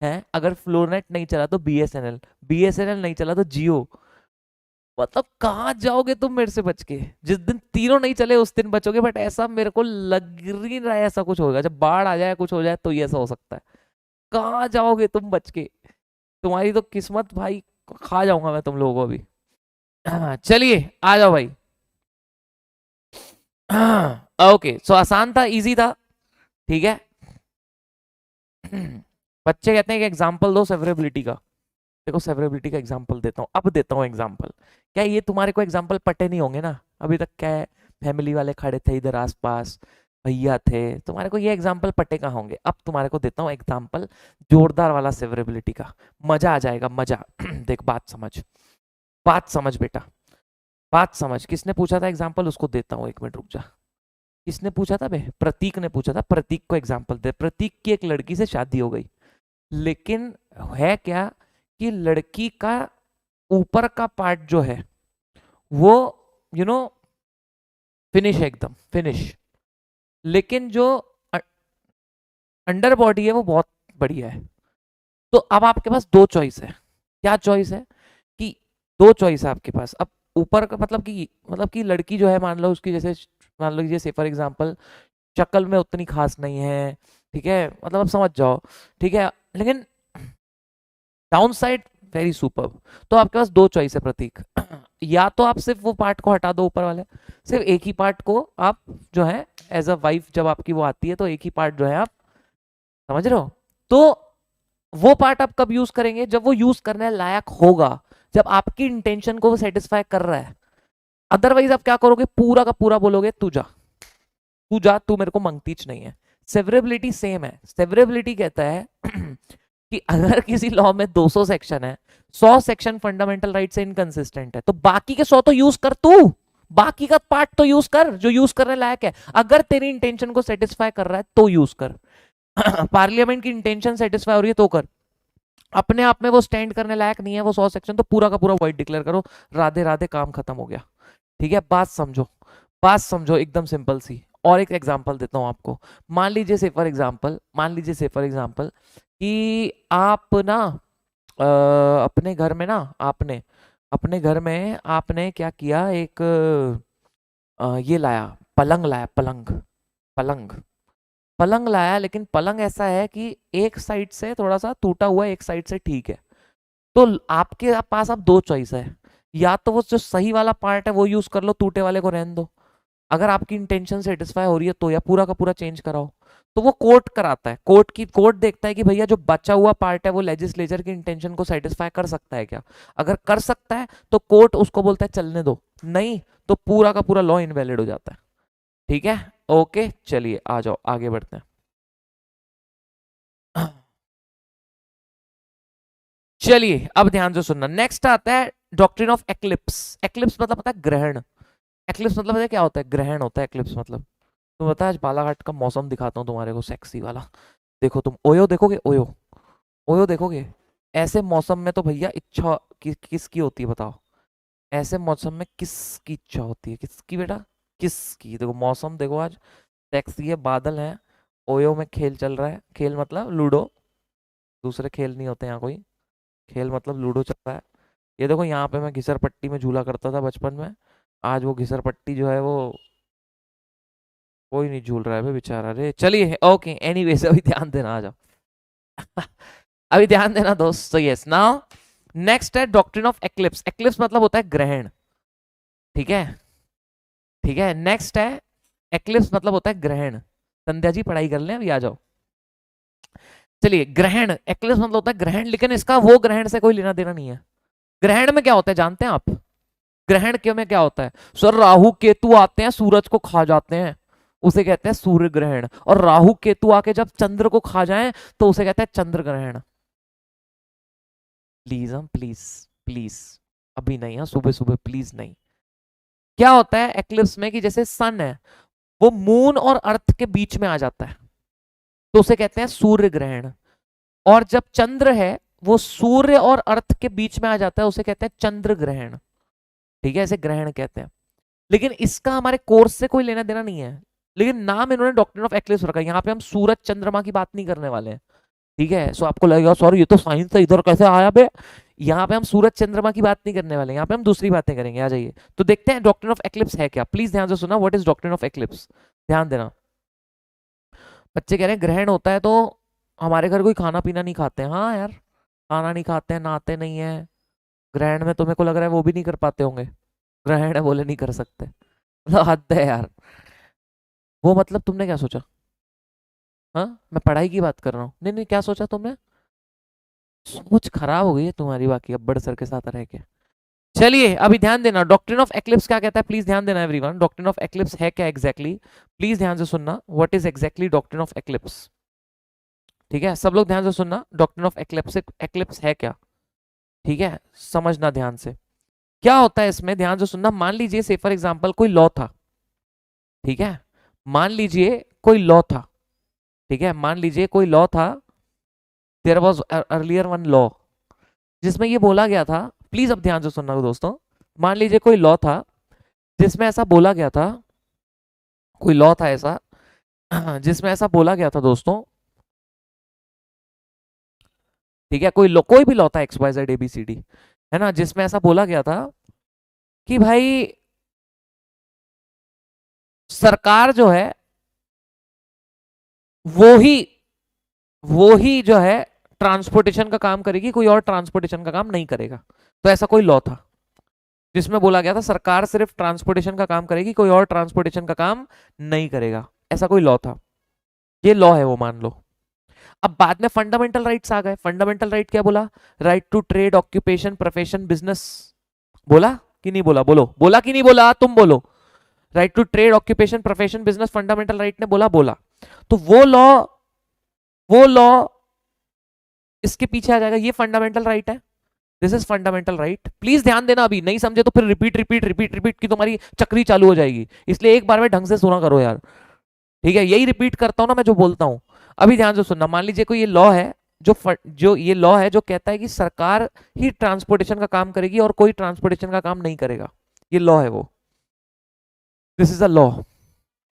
हैं, अगर फ्लोरनेट नहीं चला तो बीएसएनएल, बीएसएनएल नहीं चला तो जियो। मतलब कहाँ जाओगे तुम मेरे से बच के? जिस दिन तीनों नहीं चले उस दिन बचोगे, बट ऐसा मेरे को लग नहीं रहा है ऐसा कुछ होगा। जब बाढ़ आ जाए, कुछ हो जाए तो ये ऐसा हो सकता है। कहाँ जाओगे तुम बच के? तुम्हारी तो किस्मत भाई, खा जाऊंगा मैं तुम लोगों को अभी। हाँ, चलिए आ जाओ भाई। ओके, सो आसान था, इजी था, ठीक है। बच्चे कहते हैं कि एग्जाम्पल दो सेवरेबिलिटी का। देखो सेवरेबिलिटी का एग्जाम्पल देता हूँ, अब देता हूँ एग्जाम्पल। क्या ये तुम्हारे को एग्जाम्पल पटे नहीं होंगे ना अभी तक? क्या है, फैमिली वाले खड़े थे इधर आसपास, भैया थे, तुम्हारे को ये एग्जाम्पल पटे कहाँ होंगे? अब तुम्हारे को देता हूँ एग्जाम्पल जोरदार वाला सेवरेबिलिटी का, मजा आ जाएगा, मजा। देख बात समझ, बात समझ बेटा, बात समझ। किसने पूछा था एग्जाम्पल, उसको देता हूँ, एक मिनट रुक जा। किसने पूछा था बे? प्रतीक ने पूछा था। प्रतीक को एग्जाम्पल दे। प्रतीक की एक लड़की से शादी हो गई, लेकिन है क्या कि लड़की का ऊपर का पार्ट जो है वो यू नो फिनिश है, एकदम फिनिश, लेकिन जो अंडर बॉडी है वो बहुत बढ़िया है। तो अब आपके पास दो चॉइस है। क्या चॉइस है? कि दो चॉइस है आपके पास। अब ऊपर का मतलब कि लड़की जो है, मान लो उसकी जैसे, मान लो जैसे फॉर एग्जांपल शक्ल में उतनी खास नहीं है, ठीक है, मतलब अब समझ जाओ, ठीक है, लेकिन डाउन साइड वेरी सुपर। तो आपके पास दो चॉइस है प्रतीक। या तो आप सिर्फ वो पार्ट को हटा दो ऊपर वाले, सिर्फ एक ही पार्ट को आप जो है एज अ वाइफ जब आपकी वो आती है तो एक ही पार्ट जो है आप, समझ रहे हो? तो वो पार्ट आप कब यूज करेंगे? जब वो यूज करने लायक होगा, जब आपकी इंटेंशन को वो सेटिस्फाई कर रहा है। अदरवाइज आप क्या करोगे? पूरा का पूरा बोलोगे तू जा, तू जा, तू मेरे को मंगतीच नहीं है। सेवरेबिलिटी सेम है। सेवरेबिलिटी कहता है कि अगर किसी लॉ में 200 सेक्शन है, 100 सेक्शन फंडामेंटल राइट से इनकंसिस्टेंट है, तो बाकी के 100 तो यूज कर तू, बाकी का पार्ट तो यूज कर जो यूज करने लायक है। अगर तेरी इंटेंशन को सेटिस्फाई कर रहा है तो यूज कर। पार्लियामेंट की इंटेंशन सेटिस्फाई हो रही है तो कर। अपने आप में वो स्टैंड करने लायक नहीं है वो 100 सेक्शन, तो पूरा का पूरा वाइड डिक्लेयर करो, राधे राधे, काम खत्म हो गया। ठीक है, बात समझो, बात समझो, एकदम सिंपल सी। और एक एग्जांपल देता हूं आपको। मान लीजिए से फॉर एग्जांपल, मान लीजिए से फॉर एग्जांपल कि आप ना अपने घर में ना, आपने अपने घर में आपने क्या किया, एक ये लाया, पलंग लाया, पलंग, पलंग, पलंग लाया, लेकिन पलंग ऐसा है कि एक साइड से थोड़ा सा टूटा हुआ है, एक साइड से ठीक है। तो आपके पास अब दो चॉइस है, या तो वो जो सही वाला पार्ट है वो यूज कर लो, टूटे वाले को रहने दो, अगर आपकी इंटेंशन सेटिस्फाई हो रही है तो, या पूरा का पूरा चेंज कराओ। तो वो कोर्ट कराता है, कोर्ट देखता है कि भैया जो बचा हुआ पार्ट है वो लेजिस्लेचर की इंटेंशन को सेटिस्फाई कर सकता है क्या। अगर कर सकता है तो कोर्ट उसको बोलता है चलने दो, नहीं तो पूरा का पूरा लॉ इनवैलिड हो जाता है। ठीक है, ओके, चलिए आ जाओ आगे बढ़ते हैं। चलिए अब ध्यान से सुनना, नेक्स्ट आता है डॉक्ट्रिन ऑफ एक्लिप्स। एक्लिप्स मतलब पता है ग्रहण। एक्लिप्स मतलब पता है क्या होता है? ग्रहण होता है एक्लिप्स मतलब। तो बता, आज बालाघाट का मौसम दिखाता हूँ तुम्हारे को, सेक्सी वाला। देखो तुम ओयो देखोगे, ओयो, ओयो देखोगे। ऐसे मौसम में तो भैया इच्छा किसकी होती है बताओ? ऐसे मौसम में किसकी इच्छा होती है? किसकी बेटा? किसकी? देखो मौसम देखो, आज सेक्सी है, बादल है, ओयो में खेल चल रहा है। खेल मतलब लूडो, दूसरे खेल नहीं होते यहाँ कोई। खेल मतलब लूडो चल रहा है। ये देखो यहाँ पे मैं घिसर पट्टी में झूला करता था बचपन में, आज वो घिसर पट्टी जो है वो कोई नहीं झूल रहा है बे बेचारा रे। चलिए ओके, एनीवेज अभी ध्यान देना, आ जाओ। अभी ध्यान देना दोस्त। तो यस, नाउ नेक्स्ट है डॉक्ट्रिन ऑफ एक्लिप्स। एक्लिप्स मतलब होता है ग्रहण, ठीक है, ठीक है। नेक्स्ट है एक्लिप्स मतलब होता है ग्रहण। संध्या जी पढ़ाई कर लें, अभी आ जाओ। चलिए, ग्रहण, एक्लिप्स मतलब होता है ग्रहण, लेकिन इसका वो ग्रहण से कोई लेना देना नहीं है। ग्रहण में क्या होता है जानते हैं आप? ग्रहण के में क्या होता है? सर राहु केतु आते हैं सूरज को खा जाते हैं, उसे कहते हैं सूर्य ग्रहण। और राहु केतु आके जब चंद्र को खा जाएं तो उसे कहते हैं चंद्र ग्रहण। प्लीज हम, प्लीज, प्लीज, अभी नहीं, हाँ सुबह सुबह प्लीज नहीं। क्या होता है एक्लिप्स में कि जैसे सन है वो मून और अर्थ के बीच में आ जाता है तो उसे कहते हैं सूर्य ग्रहण। और जब चंद्र है वो सूर्य और अर्थ के बीच में आ जाता है, उसे कहते हैं चंद्र ग्रहण। ठीक है, ऐसे ग्रहण कहते हैं। लेकिन इसका हमारे कोर्स से कोई लेना देना नहीं है, लेकिन नाम इन्होंने डॉक्ट्रिन ऑफ एक्लिप्स रखा है। यहाँ पे हम सूरज चंद्रमा की बात नहीं करने वाले हैं, ठीक है। सो आपको लगेगा सॉरी ये तो साइंस है, इधर कैसे आया बे? यहाँ पे हम सूरज चंद्रमा की बात नहीं करने वाले, यहाँ पे हम दूसरी बातें करेंगे। आ जाइए तो देखते हैं डॉक्ट्रिन ऑफ एक्लिप्स है क्या। प्लीज ध्यान से सुना, what is doctrine of eclipse, ध्यान देना। बच्चे कह रहे हैं ग्रहण होता है तो हमारे घर कोई खाना पीना नहीं खाते हैं। हाँ यार, खाना नहीं खाते हैं, नहाते नहीं है। ग्रहण में तो मेरे को लग रहा है वो भी नहीं कर पाते होंगे, ग्रहण है बोले नहीं कर सकते, मतलब हद है यार। वो मतलब तुमने क्या सोचा? हाँ, मैं पढ़ाई की बात कर रहा हूँ। नहीं नहीं, क्या सोचा तुमने? सोच खराब हो गई है तुम्हारी बाकी अब्बड़ सर के साथ रह के। चलिए अभी ध्यान देना, डॉक्ट्रिन ऑफ एक्लिप्स क्या कहता है, प्लीज ध्यान देना एवरीवन। डॉक्ट्रिन ऑफ एक्लिप्स है क्या एग्जैक्टली प्लीज ध्यान से सुनना, what is exactly doctrine of eclipse. ठीक है, सब लोग ध्यान से सुनना, डॉक्ट्रिन ऑफ एक्लिप्स एक्लिप्स है क्या। ठीक है, समझना ध्यान से क्या होता है इसमें, ध्यान से सुनना। मान लीजिए से फॉर एग्जाम्पल कोई लॉ था, ठीक है, मान लीजिए कोई लॉ था, ठीक है, मान लीजिए कोई लॉ था, there was earlier one law जिसमें ये बोला गया था, प्लीज अब ध्यान से सुनना दोस्तों। मान लीजिए कोई लॉ था जिसमें ऐसा बोला गया था, कोई लॉ था ऐसा जिसमें ऐसा बोला गया था दोस्तों, ठीक है, कोई भी लॉ था X Y Z A B C D, है ना, जिसमें ऐसा बोला गया था कि भाई सरकार जो है वो ही वो ही जो है ट्रांसपोर्टेशन का काम करेगी, कोई और ट्रांसपोर्टेशन का काम नहीं करेगा। तो ऐसा कोई लॉ था जिसमें बोला गया था सरकार सिर्फ ट्रांसपोर्टेशन का काम करेगी, कोई और ट्रांसपोर्टेशन का काम नहीं करेगा, ऐसा कोई लॉ था। ये लॉ है वो, मान लो। अब बाद में फंडामेंटल राइट्स आ गए। फंडामेंटल राइट क्या बोला? Right to trade, occupation, profession, business. बोला कि नहीं बोला? बोलो, बोला कि नहीं बोला, तुम बोलो। Right to trade, occupation, profession, business, fundamental right ने बोला, बोला। तो वो लॉ इसके पीछे आ जाएगा, ये फंडामेंटल राइट है, this is fundamental right. Please ध्यान देना, अभी नहीं समझे तो फिर रिपीट रिपीट रिपीट रिपीट की तुम्हारी चक्री चालू हो जाएगी, इसलिए एक बार में ढंग से सुना करो यार। ठीक है, यही रिपीट करता हूं ना मैं जो बोलता हूं। अभी ध्यान से सुनना, मान लीजिए कोई ये लॉ है जो ये लॉ है जो कहता है कि सरकार ही ट्रांसपोर्टेशन का काम करेगी और कोई ट्रांसपोर्टेशन का काम नहीं करेगा, ये लॉ है वो, दिस इज अ लॉ।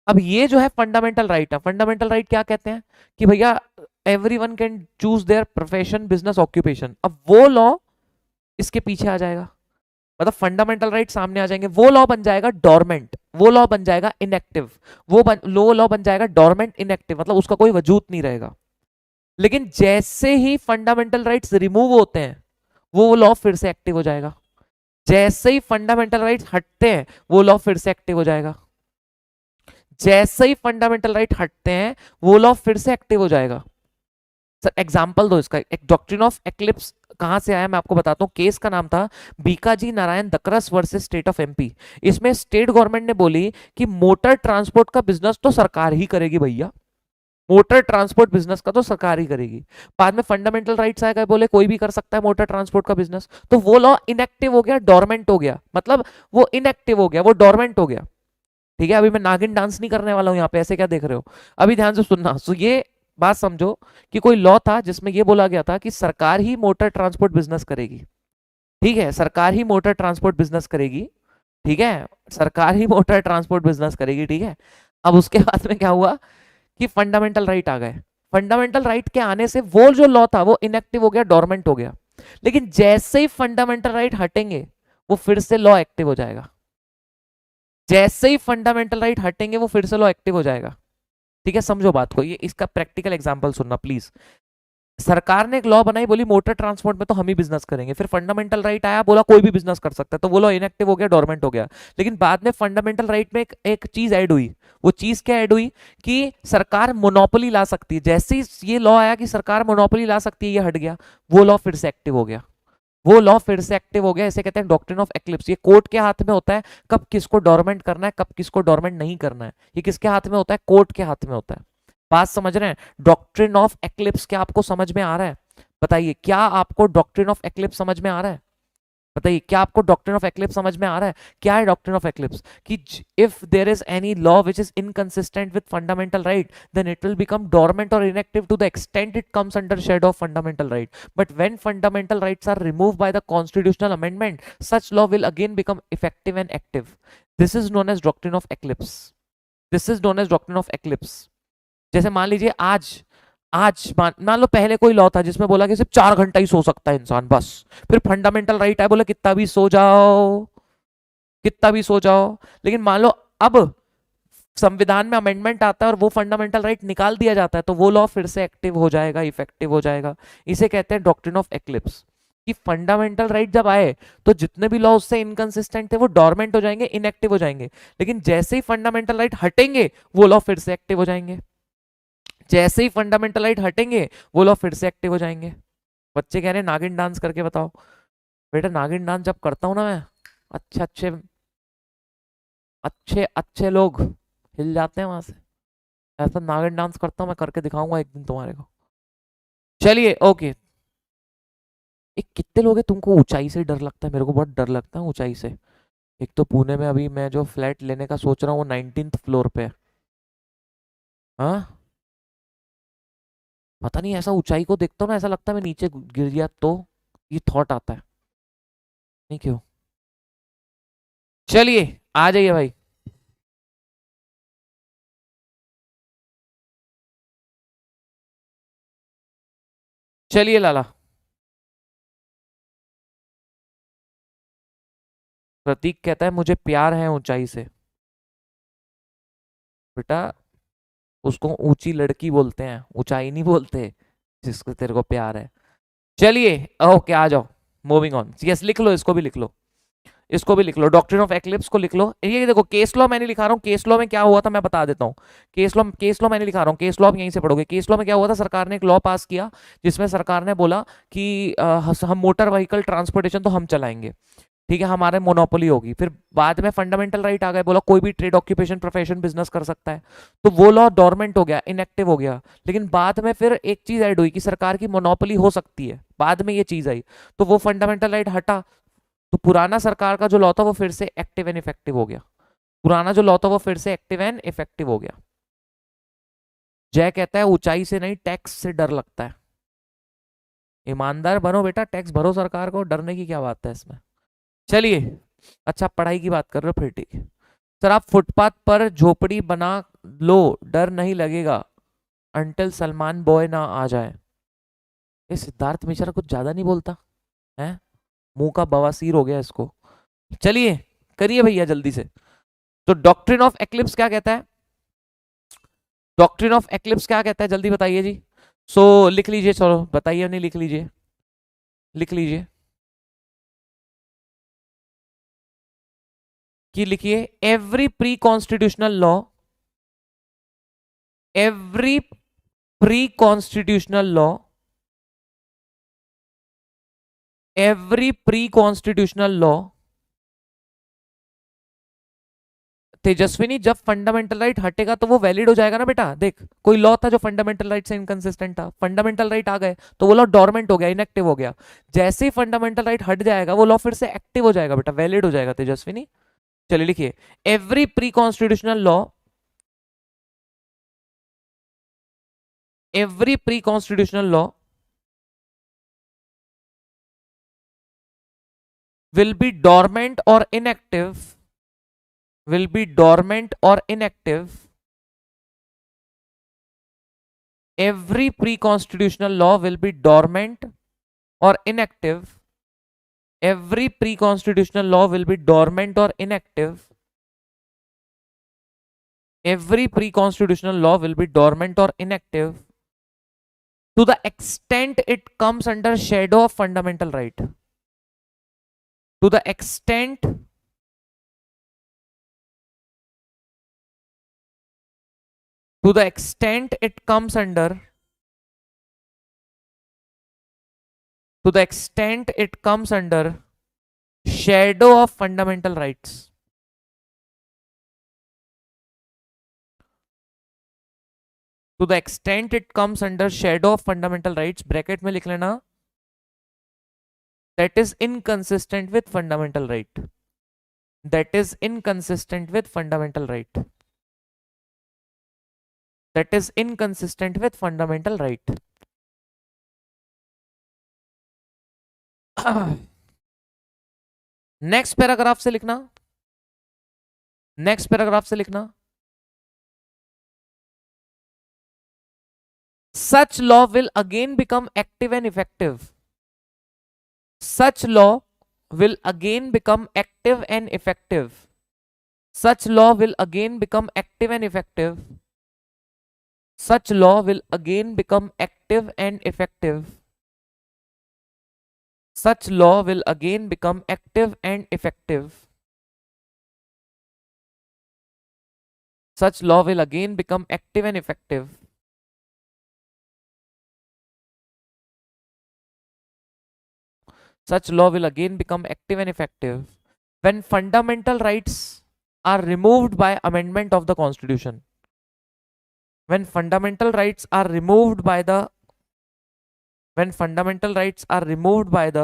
अब ये जो है फंडामेंटल राइट है। फंडामेंटल राइट क्या कहते हैं कि भैया everyone can choose their profession, business, occupation. अब वो लॉ इसके पीछे आ जाएगा, मतलब फंडामेंटल राइट सामने आ जाएंगे, वो लॉ बन जाएगा डोरमेंट, वो लॉ बन जाएगा इनएक्टिव, वो लॉ बन जाएगा डोरमेंट इनएक्टिव, मतलब उसका कोई वजूद नहीं रहेगा। लेकिन जैसे ही फंडामेंटल राइट्स रिमूव होते हैं वो लॉ फिर से एक्टिव हो जाएगा, जैसे ही फंडामेंटल राइट्स हटते हैं वो लॉ फिर से एक्टिव हो जाएगा, जैसे ही फंडामेंटल राइट हटते हैं वो लॉ फिर से एक्टिव हो जाएगा। सर एग्जांपल दो इसका, एक डॉक्ट्रिन ऑफ एक्लिप्स कहां से आया मैं आपको बताता हूं। केस का नाम था Bhikaji Narayan Dhakras versus state of MP. इसमें स्टेट गवर्नमेंट ने बोली कि मोटर ट्रांसपोर्ट का बिजनेस तो सरकार ही करेगी भैया, मोटर ट्रांसपोर्ट बिजनेस का तो सरकार ही करेगी। बाद में फंडामेंटल राइट्स आएगा, बोले कोई भी कर सकता है मोटर ट्रांसपोर्ट का बिजनेस, तो वो लॉ इनएक्टिव हो गया, डोरमेंट हो गया, मतलब वो इनएक्टिव हो गया, वो डोरमेंट हो गया। ठीक है, अभी मैं नागिन डांस नहीं करने वाला हूं यहाँ पे, ऐसे क्या देख रहे हो। अभी ध्यान से सुनना, सो ये बात समझो कि कोई लॉ था जिसमें ये बोला गया था कि सरकार ही मोटर ट्रांसपोर्ट बिजनेस करेगी। ठीक है, सरकार ही मोटर ट्रांसपोर्ट बिजनेस करेगी, ठीक है, सरकार ही मोटर ट्रांसपोर्ट बिजनेस करेगी, ठीक है। अब उसके बाद में क्या हुआ कि फंडामेंटल राइट आ गए। फंडामेंटल राइट के आने से वो जो लॉ था वो इनएक्टिव हो गया, डोरमेंट हो गया। लेकिन जैसे ही फंडामेंटल राइट हटेंगे वो फिर से लॉ एक्टिव हो जाएगा, जैसे ही फंडामेंटल राइट हटेंगे वो फिर से लॉ एक्टिव हो जाएगा। ठीक है, समझो बात को, ये इसका प्रैक्टिकल एग्जांपल सुनना प्लीज। सरकार ने एक लॉ बनाई, बोली मोटर ट्रांसपोर्ट में तो हम ही बिजनेस करेंगे, फिर फंडामेंटल राइट आया, बोला कोई भी बिजनेस कर सकता है, तो वो लॉ इनएक्टिव हो गया, डोरमेंट हो गया। लेकिन बाद में फंडामेंटल राइट में एक चीज ऐड हुई, वो चीज क्या ऐड हुई कि सरकार मोनोपोली ला सकती है। जैसे ही ये लॉ आया कि सरकार मोनोपोली ला सकती है, ये हट गया, वो लॉ फिर से एक्टिव हो गया, वो लॉ फिर से एक्टिव हो गया। इसे कहते हैं डॉक्ट्रिन ऑफ एक्लिप्स। ये कोर्ट के हाथ में होता है कब किसको डोरमेंट करना है, कब किसको डोरमेंट नहीं करना है, ये किसके हाथ में होता है? कोर्ट के हाथ में होता है। बात समझ रहे हैं? डॉक्ट्रिन ऑफ एक्लिप्स क्या आपको समझ में आ रहा है? बताइए, क्या आपको डॉक्ट्रिन ऑफ एक्लिप्स समझ में आ रहा है? बताइए, क्या आपको डॉक्ट्रिन ऑफ एक्लिप्स समझ में आ रहा है? क्या है डॉक्ट्रिन ऑफ एक्लिप्स? कि if there is any law which is inconsistent with fundamental right, then it will become dormant और inactive to the extent it comes under shade of fundamental right. But when fundamental rights are removed by the constitutional amendment, such law will again become effective and active. This is known as doctrine of eclipse. This is known as doctrine of eclipse. जैसे मान लीजिए आज आज मान लो पहले कोई लॉ था जिसमें बोला कि सिर्फ 4 घंटा ही सो सकता है इंसान बस, फिर फंडामेंटल राइट है, बोला कितना भी सो जाओ, कितना भी सो जाओ। लेकिन मान लो अब संविधान में अमेंडमेंट आता है और वो फंडामेंटल राइट निकाल दिया जाता है, तो वो लॉ फिर से एक्टिव हो जाएगा, इफेक्टिव हो जाएगा। इसे कहते हैं डॉक्ट्रिन ऑफ एक्लिप्स। कि फंडामेंटल राइट जब आए तो जितने भी लॉ उससे इनकंसिस्टेंट थे वो डोरमेंट हो जाएंगे, इनएक्टिव हो जाएंगे। लेकिन जैसे ही फंडामेंटल राइट हटेंगे वो लॉ फिर से एक्टिव हो जाएंगे। जैसे ही फंडामेंटल राइट हटेंगे वो लॉ फिर से एक्टिव हो जाएंगे। बच्चे कह रहे हैं नागिन डांस करके बताओ। बेटा नागिन डांस जब करता हूं ना मैं, अच्छे अच्छे अच्छे अच्छे लोग हिल जाते हैं वहां से। ऐसा नागिन डांस करता हूं मैं, करके दिखाऊंगा एक दिन तुम्हारे को। चलिए ओके। एक कितने लोग हैं तुमको ऊंचाई से डर लगता है? मेरे को बहुत डर लगता है ऊंचाई से। एक तो पुणे में अभी मैं जो फ्लैट लेने का सोच रहा हूँ वो 19th फ्लोर पे है। हाँ, पता नहीं, ऐसा ऊंचाई को देखता हूँ ना ऐसा लगता है मैं नीचे गिर गया तो, ये थॉट आता है, नहीं क्यों। चलिए आ जाइए भाई। चलिए लाला। प्रतीक कहता है मुझे प्यार है ऊंचाई से। बेटा उसको ऊंची लड़की बोलते हैं, ऊंचाई नहीं बोलते जिसको तेरे को प्यार है। चलिए ओके आ जाओ। Moving on. यस लिख लो, इसको भी लिख लो, इसको भी लिख लो, डॉक्ट्रिन ऑफ एक्लिप्स को लिख लो। ये देखो केस लॉ मैंने लिखा रहा हूँ। केस लॉ में क्या हुआ था मैं बता देता हूँ। केस लॉ मैंने लिखा रहा हूँ। केस लॉ आप यहीं से पढ़ोगे। केस लॉ में क्या हुआ था, सरकार ने एक लॉ पास किया जिसमें सरकार ने बोला कि हम मोटर व्हीकल ट्रांसपोर्टेशन तो हम चलाएंगे, ठीक है, हमारे मोनोपोली होगी। फिर बाद में फंडामेंटल राइट आ गए, बोला कोई भी ट्रेड ऑक्यूपेशन प्रोफेशन बिजनेस कर सकता है। तो वो लॉ डोरमेंट हो गया, इनएक्टिव हो गया। लेकिन बाद में फिर एक चीज ऐड हुई कि सरकार की मोनोपोली हो सकती है, बाद में ये चीज आई, तो वो फंडामेंटल राइट हटा। तो पुराना सरकार का जो लॉ था वो फिर से एक्टिव एंड इफेक्टिव हो गया। पुराना जो लॉ था वो फिर से एक्टिव एंड इफेक्टिव हो गया। जय कहता है ऊंचाई से नहीं टैक्स से डर लगता है। ईमानदार बनो बेटा, टैक्स भरो सरकार को, डरने की क्या बात है इसमें। चलिए, अच्छा पढ़ाई की बात कर रहे हो, फिर ठीक है। सर आप फुटपाथ पर झोपड़ी बना लो, डर नहीं लगेगा अंटिल सलमान बॉय ना आ जाए। ये सिद्धार्थ मिश्रा कुछ ज्यादा नहीं बोलता है, मुंह का बवासीर हो गया इसको। चलिए करिए भैया जल्दी से। तो डॉक्ट्रिन ऑफ एक्लिप्स क्या कहता है, डॉक्ट्रिन ऑफ एक्लिप्स क्या कहता है, जल्दी बताइए जी। सो लिख लीजिए, चलो बताइए, नहीं लिख लीजिए, लिख लीजिए कि लिखिए every pre constitutional law, every pre constitutional law, every pre constitutional law. Tejaswini जब फंडामेंटल राइट हटेगा तो वो वैलिड हो जाएगा ना बेटा। देख कोई लॉ था जो फंडामेंटल राइट से इनकंसिस्टेंट था, फंडामेंटल राइट आ गए तो वो लॉ डोरमेंट हो गया, इनएक्टिव हो गया। जैसे ही फंडामेंटल राइट हट जाएगा वो लॉ फिर से एक्टिव हो जाएगा बेटा, वैलिड हो जाएगा तेजस्विनी। चलिए लिखिए every pre constitutional law, every pre constitutional law will be dormant or inactive, will be dormant or inactive, every pre-constitutional law will be dormant or inactive, every pre-constitutional law will be dormant or inactive, every pre-constitutional law will be dormant or inactive to the extent it comes under shadow of fundamental right, to the extent, to the extent it comes under, to the extent it comes under shadow of fundamental rights, to the extent it comes under shadow of fundamental rights, bracket में लिख लेना, that is inconsistent with fundamental right, that is inconsistent with fundamental right, that is inconsistent with fundamental right. Next paragraph से लिखना, नेक्स्ट पैराग्राफ से लिखना, such law will again become active and effective, such law will again become active and effective, such law will again become active and effective, such law will again become active and effective, Such law will again become active and effective. Such law will again become active and effective. Such law will again become active and effective when fundamental rights are removed by amendment of the Constitution. When fundamental rights are removed by the when fundamental rights are removed by the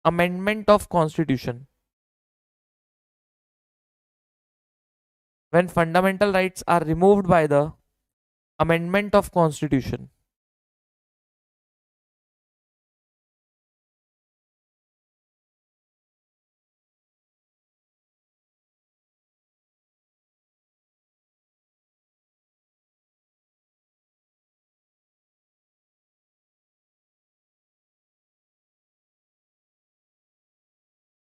amendment of Constitution. When fundamental rights are removed by the amendment of Constitution.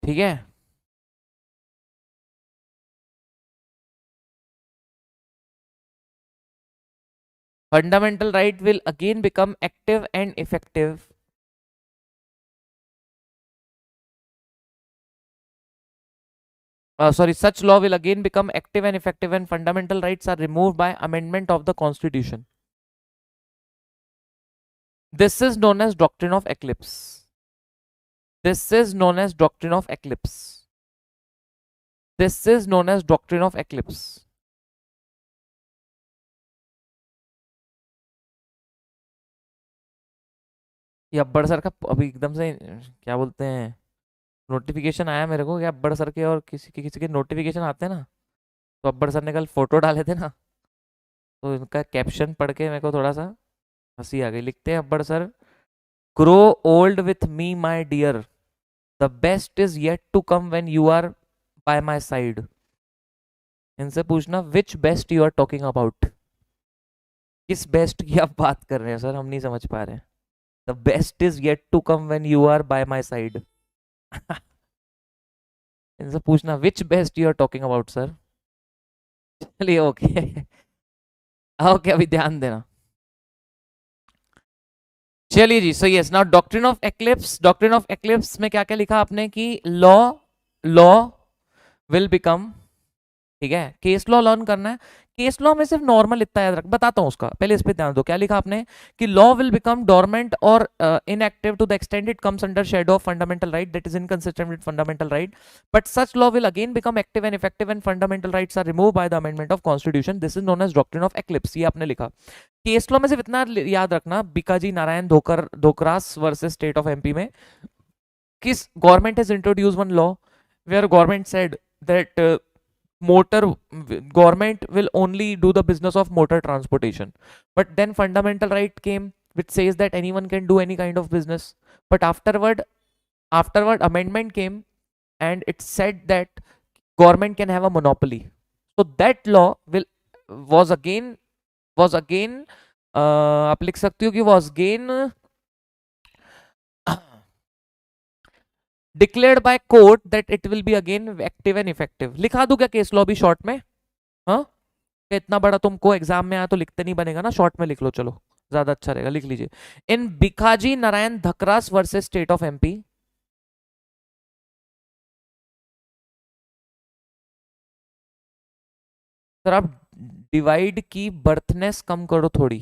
ठीक है, fundamental right will again become active and effective such law will again become active and effective when fundamental rights are removed by amendment of the Constitution. This is known as doctrine of eclipse. This is known as doctrine of eclipse. This is known as doctrine of eclipse. ये अब्बड़ सर का अभी एकदम से क्या बोलते हैं नोटिफिकेशन आया मेरे को कि अब्बड़ सर के और किसी के नोटिफिकेशन आते हैं ना, तो अब्बड़ सर ने कल फोटो डाले थे ना, तो इनका कैप्शन पढ़ के मेरे को थोड़ा सा हंसी आ गई. लिखते हैं अब्बड़ sir, grow old with me my dear, the best is yet to come when you are by my side. इनसे पूछना which best you are talking about. किस बेस्ट की आप बात कर रहे हैं सर, हम नहीं समझ पा रहे हैं. The best is yet to come when you are by my side. इनसे पूछना which best you are talking about sir. चलिए ओके ओके अभी ध्यान देना. चलिए जी, so yes now doctrine of eclipse. Doctrine of eclipse में क्या क्या लिखा आपने कि लॉ लॉ विल बिकम, ठीक है, केस लॉ लर्न करना है. केस लॉ में सिर्फ नॉर्मल इतना याद रख, बताता हूं उसका, पहले इस पे ध्यान दो. क्या लिखा आपने कि लॉ विल बिकम डोरमेंट और inactive to the extend it comes under shadow of fundamental right that is inconsistent with fundamental right, but such law will again become active and effective when fundamental rights are remove by the amendment of constitution. This is known as doctrine of eclipse. ये आपने लिखा. केस लॉ में सिर्फ इतना याद रखना, Bhikaji Narayan Dhakras versus state of MP में किस government has introduce one law where government said that motor government will only do the business of motor transportation, but then fundamental right came which says that anyone can do any kind of business, but afterward amendment came and it said that government can have a monopoly. So that law will was again आप लिख सकते हो कि was again declared by court that it will be again active and effective. लिखा दूं क्या केस लॉ भी शॉर्ट में? हाँ, इतना बड़ा तुमको एग्जाम में आया तो लिखते नहीं बनेगा ना, शॉर्ट में लिख लो, चलो ज्यादा अच्छा रहेगा, लिख लीजिए. In Bhikaji Narayan Dhakras versus state of MP. Sir आप डिवाइड की बर्थनेस कम करो थोड़ी.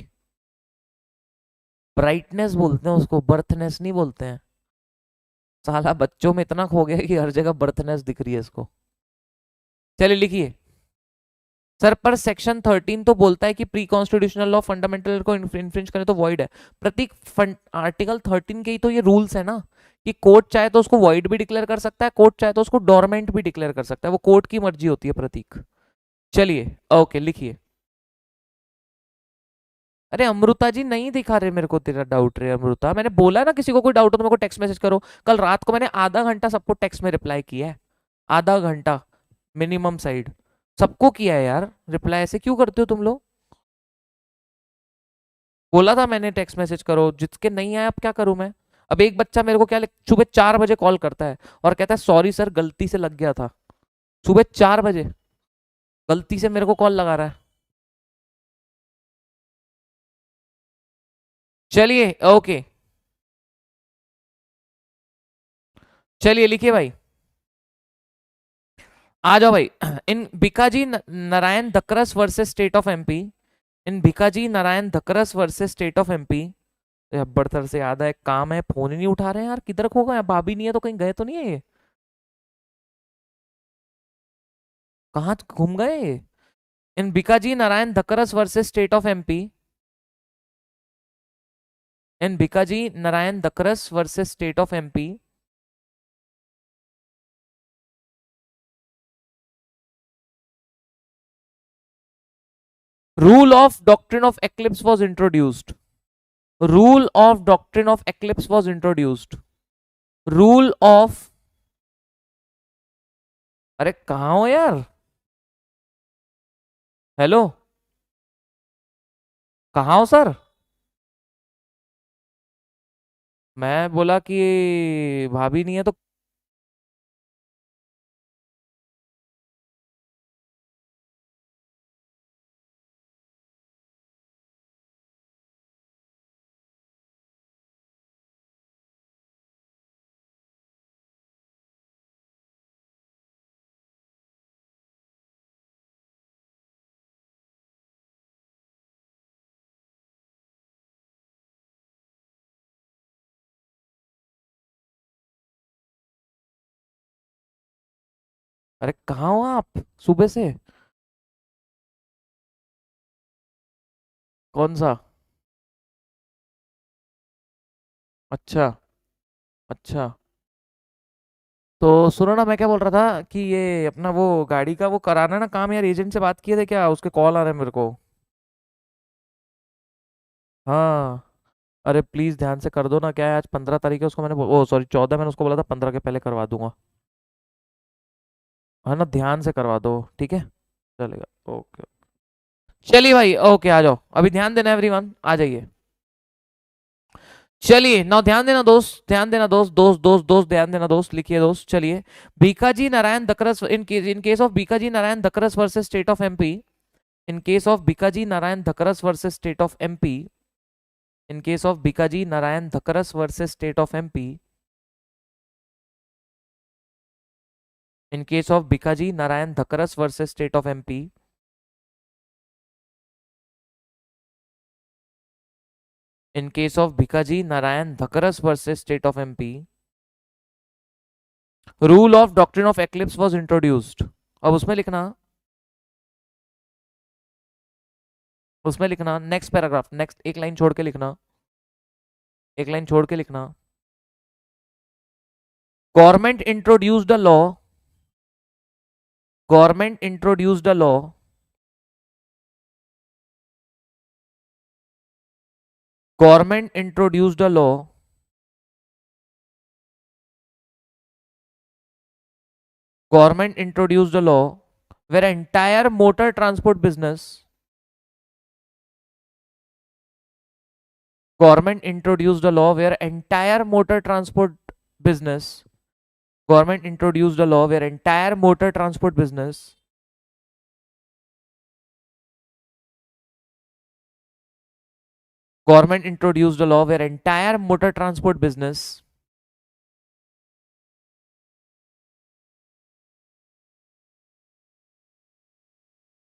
ब्राइटनेस बोलते हैं उसको, बर्थनेस नहीं बोलते हैं. साला बच्चों में इतना खो गया कि हर जगह बर्थनेस दिख रही है इसको. चलिए लिखिए. सर पर सेक्शन 13 तो बोलता है कि प्री कॉन्स्टिट्यूशनल लॉ फंडामेंटल को इन्फ्रिंज करे तो वॉइड है. प्रतीक आर्टिकल 13 के ही तो ये रूल्स है ना कि कोर्ट चाहे तो उसको वॉइड भी डिक्लेयर कर सकता है, कोर्ट चाहे तो उसको डोरमेंट भी डिक्लेयर कर सकता है, वो कोर्ट की मर्जी होती है प्रतीक. चलिए ओके लिखिए. अरे अमृता जी नहीं दिखा रहे मेरे को तेरा डाउट रे. अमृता मैंने बोला ना किसी को कोई डाउट हो तो मेरे को टेक्स्ट मैसेज करो. कल रात को मैंने आधा घंटा सबको टेक्स्ट में रिप्लाई किया है, आधा घंटा मिनिमम साइड सबको किया है यार रिप्लाई. ऐसे क्यों करते हो तुम लोग? बोला था मैंने टेक्स्ट मैसेज करो, जिसके नहीं आया अब क्या करूं मैं. अब एक बच्चा मेरे को क्या सुबह 4 बजे कॉल करता है और कहता है सॉरी सर गलती से लग गया था. सुबह 4 बजे गलती से मेरे को कॉल लगा रहा है. चलिए ओके चलिए लिखिए भाई, आ जाओ भाई। In Bhikaji Narayan Dhakras versus state of MP, in Bhikaji Narayan Dhakras versus state of MP. बड़तर से याद है, एक काम है, फोन ही नहीं उठा रहे हैं यार, किधर खो गए? भाभी नहीं है तो कहीं गए तो नहीं है ये? कहाँ घूम गए ये? In Bhikaji Narayan Dhakras versus state of MP, in Bhikaji Narayan Dhakras versus state of MP, rule of doctrine of eclipse was introduced, rule of doctrine of eclipse was introduced, rule of, अरे कहाँ हो यार? हेलो, कहाँ हो सर? मैं बोला कि भाभी नहीं है तो। अरे कहाँ हो आप सुबह से? कौन सा? अच्छा, अच्छा। तो सुनो ना, मैं क्या बोल रहा था कि ये अपना वो गाड़ी का वो कराना ना काम यार, एजेंट से बात किए थे क्या? उसके कॉल आ रहे हैं मेरे को। हाँ। अरे प्लीज ध्यान से कर दो ना, क्या है आज 15 तारीख है, उसको मैंने ओ सॉरी 14, मैंने उसको बोला था 15 के पहले करवा दूंगा। है ना, ध्यान से करवा दो, ठीक है? चलेगा, ओके। चलिए भाई, ओके आ जाओ, अभी ध्यान देना एवरीवन, आ जाइए। चलिए नाउ ध्यान देना दोस्त, ध्यान देना दोस्त, दोस्त दोस्त दोस्त, ध्यान देना दोस्त, लिखिए दोस्त। चलिए, Bhikaji Narayan Dhakras in case of Bhikaji Narayan Dhakras versus state of MP, in case of Bhikaji Narayan Dhakras versus state of MP, in case of Bhikaji Narayan Dhakras versus state of MP, in case of Bhikaji Narayan Dhakras versus state of MP, in case of Bhikaji Narayan Dhakras versus state of MP, rule of doctrine of eclipse was introduced. अब उसमें लिखना, उसमें लिखना नेक्स्ट पैराग्राफ, नेक्स्ट एक लाइन छोड़ के लिखना, एक लाइन छोड़ के लिखना, government introduced a law, government introduced a law, government introduced a law, government introduced a law where entire motor transport business, government introduced a law where entire motor transport business, government introduced a law where entire motor transport business, government introduced a law where entire motor transport business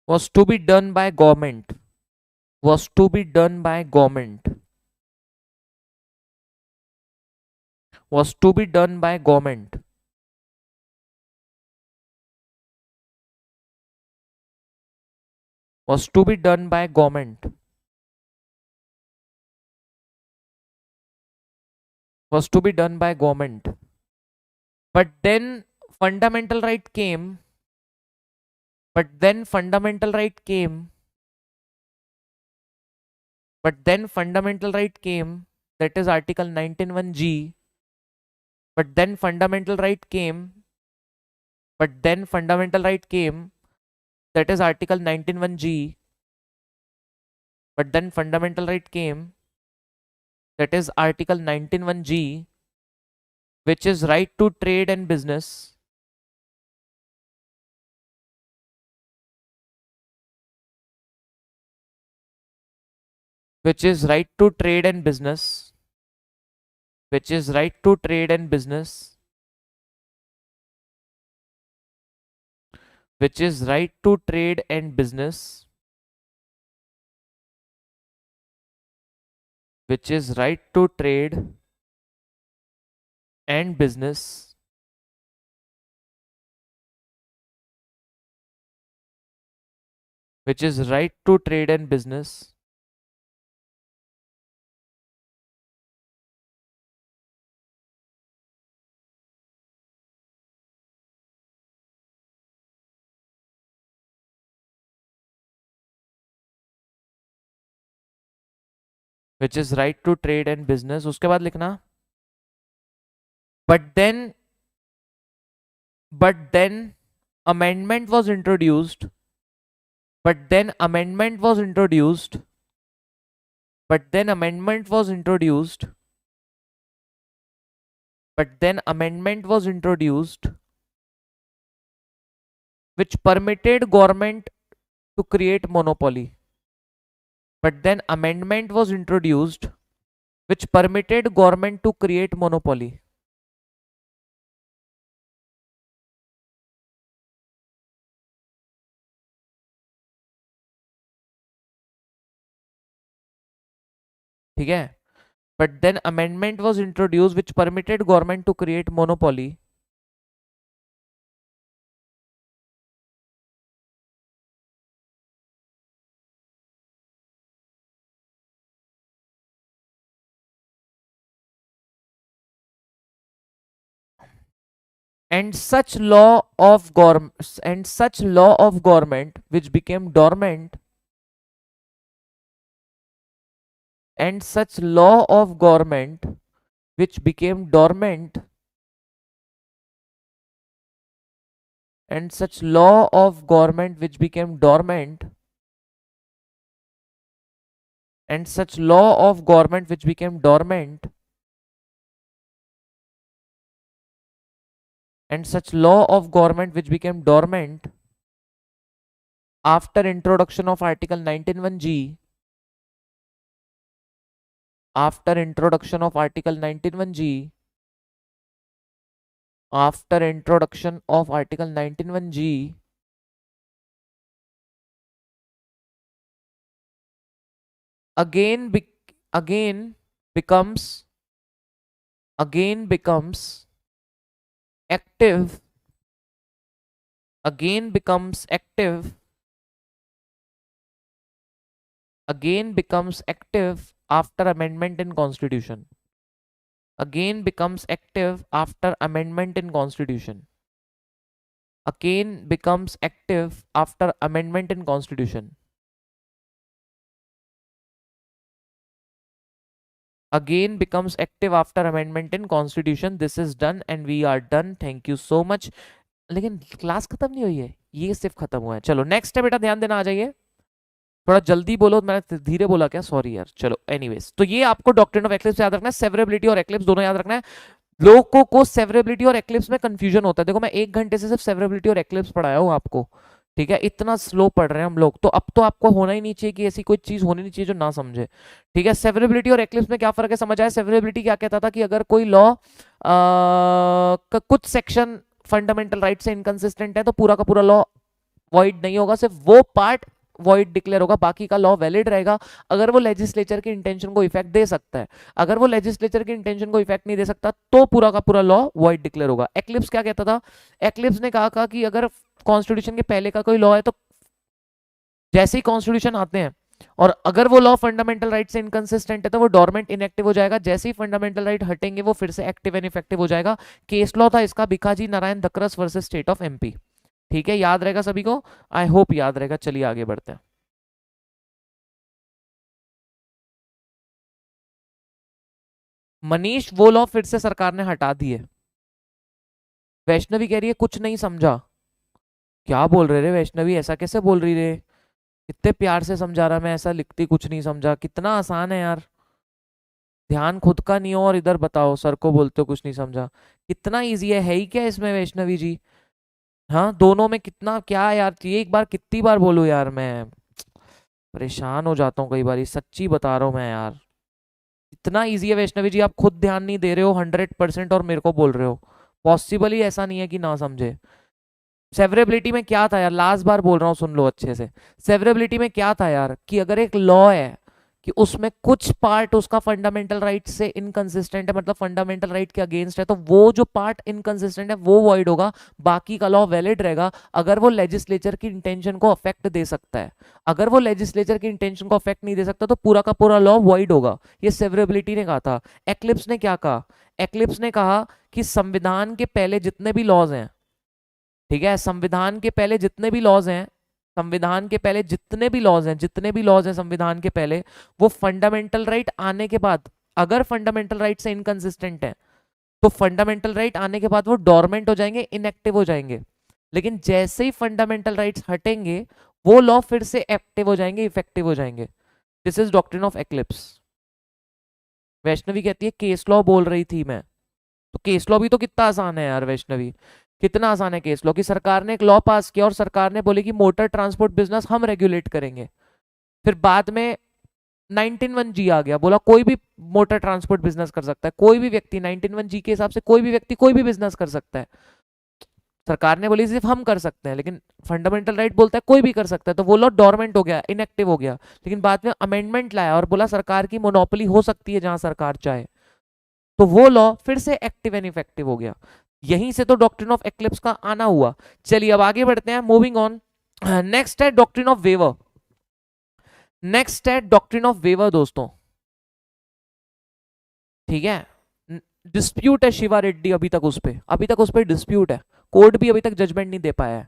was to be done by government, was to be done by government, was to be done by government, was to be done by government, was to be done by government. But then fundamental right came, but then fundamental right came, but then fundamental right came, that is Article 19(1)(g). But then fundamental right came, but then fundamental right came, that is Article 19(1)(g). But then fundamental right came, that is Article 19(1)(g), which is right to trade and business, which is right to trade and business, which is right to trade and business, which is right to trade and business, which is right to trade and business, which is right to trade and business, which is right to trade and business, उसके बाद लिखना but then but then amendment was introduced, but then amendment was introduced, but then amendment was introduced, but then amendment was introduced which permitted government to create monopoly. But then amendment was introduced which permitted government to create monopoly. ठीक है. But then amendment was introduced which permitted government to create monopoly. And such law of government which became dormant, and such law of government which became dormant, and such law of government which became dormant, and such law of government which became dormant, and such law of government which became dormant after introduction of article 191G, after introduction of article 191G, after introduction of article 191G, again becomes active, again becomes active, again becomes active after amendment in constitution, again becomes active after amendment in constitution, again becomes active after amendment in constitution, again becomes active after amendment in constitution. This is done and we are done. Thank you so much. लेकिन क्लास खत्म नहीं हुई है, ये सिर्फ खत्म हुआ है. चलो नेक्स्ट है बेटा, ध्यान देना. आ जाइए, थोड़ा जल्दी बोलो, मैंने धीरे बोला क्या, सॉरी यार. चलो एनीवेज, तो ये आपको डॉक्ट्रिन ऑफ एक्लिप्स याद रखना है, सेवरेबिलिटी और एक्लिप्स दोनों याद रखना है. लोगों को सेवरेबिलिटी और एक्लिप्स में कंफ्यूजन होता है. देखो मैं 1 घंटे से सिर्फ सेवरेबिलिटी और एक्लिप्स पढ़ाया हूँ आपको, ठीक है. इतना स्लो पढ़ रहे हैं हम लोग, तो अब तो आपको होना ही नहीं चाहिए कि ऐसी कोई चीज होनी नहीं चाहिए जो ना समझे, ठीक है. सेवरेबिलिटी और एक्लिप्स में क्या फर्क है, समझ आया. सेवरेबिलिटी क्या कहता था कि अगर कोई लॉ का कुछ सेक्शन फंडामेंटल राइट से इनकंसिस्टेंट है तो पूरा का पूरा लॉ वॉइड नहीं होगा, सिर्फ वो पार्ट वॉइड डिक्लेयर होगा, बाकी का लॉ वैलिड रहेगा अगर वो लेजिस्लेचर की इंटेंशन को इफेक्ट दे सकता है. अगर वो लेजिस्लेचर की इंटेंशन को इफेक्ट नहीं दे सकता तो पूरा का पूरा लॉ वॉइड डिक्लेयर होगा. एक्लिप्स क्या कहता था, एक्लिप्स ने कहा कि अगर कॉन्स्टिट्यूशन के पहले का कोई लॉ है तो जैसे ही कॉन्स्टिट्यूशन आते हैं और अगर वो लॉ फंडामेंटल राइट से इनकंसिस्टेंट है तो वो डोरमेंट इनएक्टिव हो जाएगा, जैसे ही फंडामेंटल राइट हटेंगे वो फिर से एक्टिव एंड इफेक्टिव हो जाएगा. केस लॉ था इसका Bhikaji Narayan Dhakras versus state of MP. ठीक है, याद रहेगा सभी को, आई होप याद रहेगा. चलिए आगे बढ़ते हैं. मनीष, वो लॉ फिर से सरकार ने हटा दिए. वैष्णवी कह रही है कुछ नहीं समझा. क्या बोल रहे रे वैष्णवी, ऐसा कैसे बोल रही रे, इतने प्यार से समझा रहा मैं, ऐसा लिखती कुछ नहीं समझा. कितना आसान है यार, ध्यान खुद का नहीं हो और इधर बताओ सर को बोलते हो कुछ नहीं समझा. कितना इजी है ही क्या इसमें वैष्णवी जी. हाँ दोनों में कितना क्या है यार, ये एक बार कितनी बार बोलूं यार, मैं परेशान हो जाता हूँ कई बार, सच्ची बता रहा हूँ मैं यार. इतना इजी है वैष्णवी जी, आप खुद ध्यान नहीं दे रहे हो 100% और मेरे को बोल रहे हो. पॉसिबल ही ऐसा नहीं है कि ना समझे. सेवरेबिलिटी में क्या था यार, लास्ट बार बोल रहा हूँ, सुन लो अच्छे से। सेवरेबिलिटी में क्या था यार, कि अगर एक लॉ है कि उसमें कुछ पार्ट उसका फंडामेंटल राइट से इनकंसिस्टेंट है, मतलब फंडामेंटल राइट के अगेंस्ट है, तो वो जो पार्ट इनकंसिस्टेंट है वो वॉइड होगा, बाकी का लॉ वैलिड रहेगा, अगर वो लेजिस्लेचर की इंटेंशन को अफेक्ट दे सकता है। अगर वो लेजिस्लेचर की इंटेंशन को अफेक्ट नहीं दे सकता तो पूरा का पूरा लॉ वॉइड होगा। ये सेवरेबिलिटी ने कहा था। एक्लिप्स ने क्या कहा? एक्लिप्स ने कहा कि संविधान के पहले जितने भी लॉज हैं, ठीक है, संविधान के पहले जितने भी लॉज हैं, संविधान के पहले जितने भी लॉज हैं, जितने भी लॉज हैं संविधान के पहले, वो फंडामेंटल राइट आने के बाद, अगर फंडामेंटल राइट से इनकंसिस्टेंट है तो फंडामेंटल राइट आने के बाद वो डोरमेंट हो जाएंगे, इनएक्टिव हो जाएंगे। लेकिन जैसे ही फंडामेंटल राइट्स हटेंगे वो लॉ फिर से एक्टिव हो जाएंगे, इफेक्टिव हो जाएंगे। This is doctrine of eclipse. Vaishnavi कहती है केस लॉ बोल रही थी मैं, तो केस लॉ भी तो कितना आसान है यार वैष्णवी, कितना आसान है केस लॉ। कि सरकार ने एक लॉ पास किया और सरकार ने बोले कि मोटर ट्रांसपोर्ट बिजनेस हम रेगुलेट करेंगे। फिर बाद में 19(1) आ गया, बोला कोई भी मोटर ट्रांसपोर्ट बिजनेस कर सकता है, कोई भी व्यक्ति 19(1) के हिसाब से कोई भी व्यक्ति कोई भी बिजनेस कर सकता है। सरकार ने बोली सिर्फ हम कर सकते हैं, लेकिन फंडामेंटल राइट बोलता है कोई भी कर सकता है, तो वो लॉ डोरमेंट हो गया, इनएक्टिव हो गया। लेकिन बाद में अमेंडमेंट लाया और बोला सरकार की मोनोपोली हो सकती है जहां सरकार चाहे, तो वो लॉ फिर से एक्टिव एंड इफेक्टिव हो गया। यहीं से तो डॉक्ट्रिन ऑफ एक्लिप्स का आना हुआ। चलिए अब आगे बढ़ते हैं, मूविंग ऑन। नेक्स्ट है डॉक्ट्रिन ऑफ वेवर। नेक्स्ट है डॉक्ट्रिन ऑफ वेवर दोस्तों, ठीक है। डिस्प्यूट है शिवा रेड्डी अभी तक उस पे, अभी तक उस पे डिस्प्यूट है, कोर्ट भी अभी तक जजमेंट नहीं दे पाया है,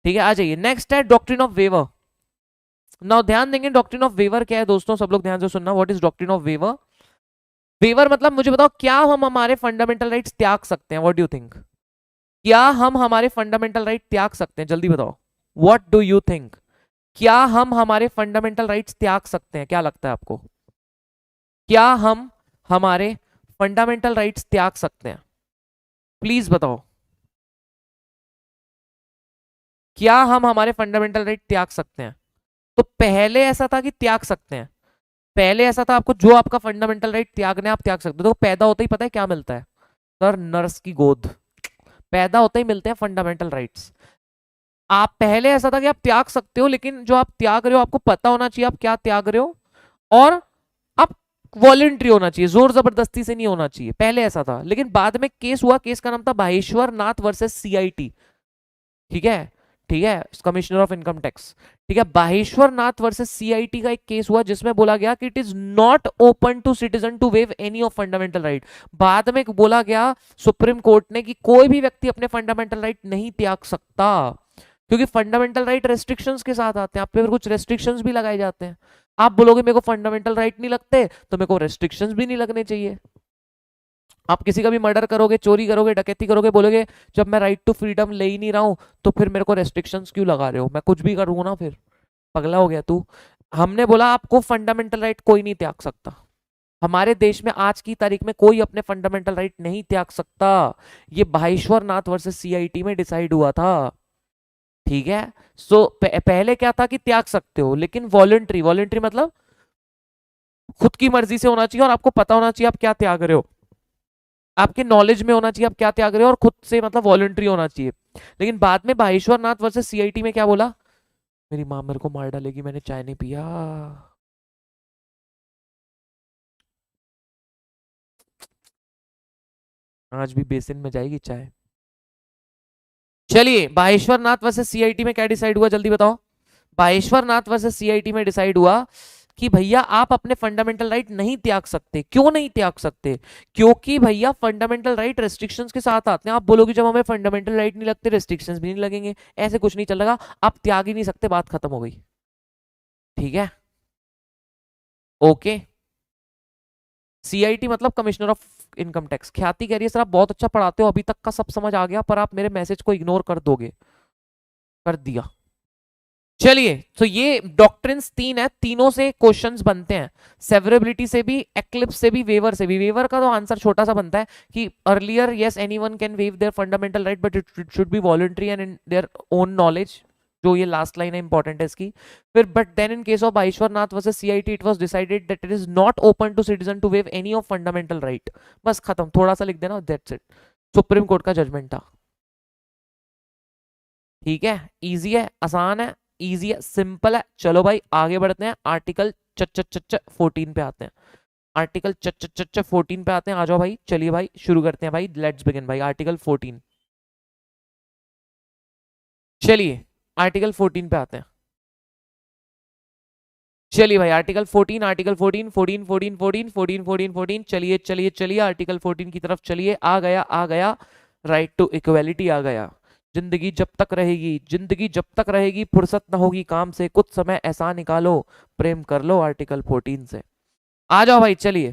ठीक है। आ जाइए, नेक्स्ट है डॉक्ट्रिन ऑफ वेवर। नाउ ध्यान देंगे डॉक्ट्रिन ऑफ वेवर क्या है दोस्तों, सब लोग ध्यान से सुनना। What is doctrine of waiver? Waiver मतलब मुझे बताओ, क्या हम हमारे फंडामेंटल राइट्स त्याग सकते हैं? What do you think? क्या हम हमारे फंडामेंटल राइट त्याग सकते हैं? जल्दी बताओ, व्हाट डू यू थिंक? क्या हम हमारे फंडामेंटल राइट्स त्याग सकते हैं? क्या लगता है आपको? क्या हम हमारे फंडामेंटल राइट्स त्याग सकते हैं? प्लीज बताओ, क्या हम हमारे फंडामेंटल राइट त्याग सकते हैं? तो पहले ऐसा था कि त्याग सकते हैं, पहले ऐसा था आपको जो आपका फंडामेंटल राइट त्यागने आप त्याग सकते हो। तो पैदा होते ही पता है क्या मिलता है? सर नर्स की गोद। पैदा होते ही मिलते हैं फंडामेंटल राइट्स। आप पहले ऐसा था कि आप त्याग सकते हो, लेकिन जो आप त्याग रहे हो आपको पता होना चाहिए आप क्या त्याग रहे हो, और आप वॉलेंट्री होना चाहिए, जोर जबरदस्ती से नहीं होना चाहिए। पहले ऐसा था, लेकिन बाद में केस हुआ, केस का नाम था बाहेश्वर नाथ वर्सेस सीआईटी, ठीक है, ठीक है, कमिश्नर ऑफ इनकम टैक्स, ठीक है। बाहेश्वर नाथ वर्सेस सीआईटी का एक केस हुआ जिसमें बोला गया कि it is not open to citizen to waive any of fundamental right. बाद में बोला गया सुप्रीम कोर्ट ने कि कोई भी व्यक्ति अपने फंडामेंटल राइट नहीं त्याग सकता, क्योंकि फंडामेंटल राइट रेस्ट्रिक्शंस के साथ आते हैं, आप पे कुछ रेस्ट्रिक्शंस भी लगाए जाते हैं। आप बोलोगे मेरे को फंडामेंटल राइट नहीं लगते, तो मेरे को रेस्ट्रिक्शंस भी नहीं लगने चाहिए। आप किसी का भी मर्डर करोगे, चोरी करोगे, डकैती करोगे, बोलोगे जब मैं राइट टू फ्रीडम ले ही नहीं रहा हूं तो फिर मेरे को रेस्ट्रिक्शंस क्यों लगा रहे हो, मैं कुछ भी करूंगा ना, फिर पगला हो गया तू। हमने बोला आपको फंडामेंटल राइट कोई नहीं त्याग सकता। हमारे देश में आज की तारीख में कोई अपने फंडामेंटल राइट नहीं त्याग सकता। ये बाहेश्वर नाथ वर्सेस सीआईटी में डिसाइड हुआ था, ठीक है। सो पहले क्या था कि त्याग सकते हो, लेकिन वॉलंटरी, वॉलंटरी मतलब खुद की मर्जी से होना चाहिए और आपको पता होना चाहिए आप क्या त्याग रहे हो, आपके नॉलेज में होना चाहिए आप क्या त्याग रहे हो, और खुद से मतलब वॉलंटरी होना चाहिए। लेकिन बाद में बाहेश्वर नाथ वर्सेस सीआईटी में क्या बोला? मेरी माँ मेरे को मार डालेगी, मैंने चाय नहीं पिया। आज भी बेसिन में जाएगी चाय। चलिए, बाहेश्वर नाथ वर्सेस सीआईटी में क्या डिसाइड हुआ जल्दी बताओ। बाहेश्वर नाथ वर्सेस सीआईटी में डिसाइड हुआ कि भैया आप अपने फंडामेंटल राइट नहीं त्याग सकते। क्यों नहीं त्याग सकते? क्योंकि भैया फंडामेंटल राइट रेस्ट्रिक्शंस के साथ आते हैं। आप बोलोगे जब हमें फंडामेंटल राइट नहीं लगते रेस्ट्रिक्शंस भी नहीं लगेंगे, ऐसे कुछ नहीं चलेगा, आप त्याग ही नहीं सकते, बात खत्म हो गई, ठीक है, ओके। सीआईटी मतलब कमिश्नर ऑफ इनकम टैक्स। ख्याति कह रही है सर आप बहुत अच्छा पढ़ाते हो, अभी तक का सब समझ आ गया, पर आप मेरे मैसेज को इग्नोर कर दोगे। कर दिया। चलिए, तो ये डॉक्ट्रिन्स तीन है, तीनों से क्वेश्चंस बनते हैं, सेवरेबिलिटी से भी, एक्लिप्स से भी, वेवर से भी। वेवर का तो आंसर छोटा सा बनता है कि earlier yes anyone can waive their fundamental right but it should be voluntary and in their own knowledge, जो ये लास्ट लाइन है इंपॉर्टेंट है इसकी। फिर but then in case of Basheshwar Nath versus CIT it was decided that it is not open to citizen to waive any of fundamental right. बस खत्म, थोड़ा सा लिख देना, दैट्स इट। सुप्रीम कोर्ट का जजमेंट था, ठीक है, इजी है, आसान है, इजी है, सिंपल है। चलो भाई आगे बढ़ते हैं, आर्टिकल 14 पे आते हैं। आर्टिकल 14 पे आते हैं, आ जाओ भाई, चलिए भाई शुरू करते हैं भाई, लेट्स बिगिन भाई, आर्टिकल 14। चलिए आर्टिकल 14 पे आते हैं। चलिए भाई आर्टिकल 14, आर्टिकल 14, 14, 14, 14, 14, 14, 14, चलिए चलिए चलिए आर्टिकल 14 की तरफ चलिए। आ गया आ गया, राइट टू इक्वलिटी आ गया। जिंदगी जब तक रहेगी, जिंदगी जब तक रहेगी, फुर्सत ना होगी काम से, कुछ समय ऐसा निकालो, प्रेम कर लो आर्टिकल 14 से। आ जाओ भाई चलिए।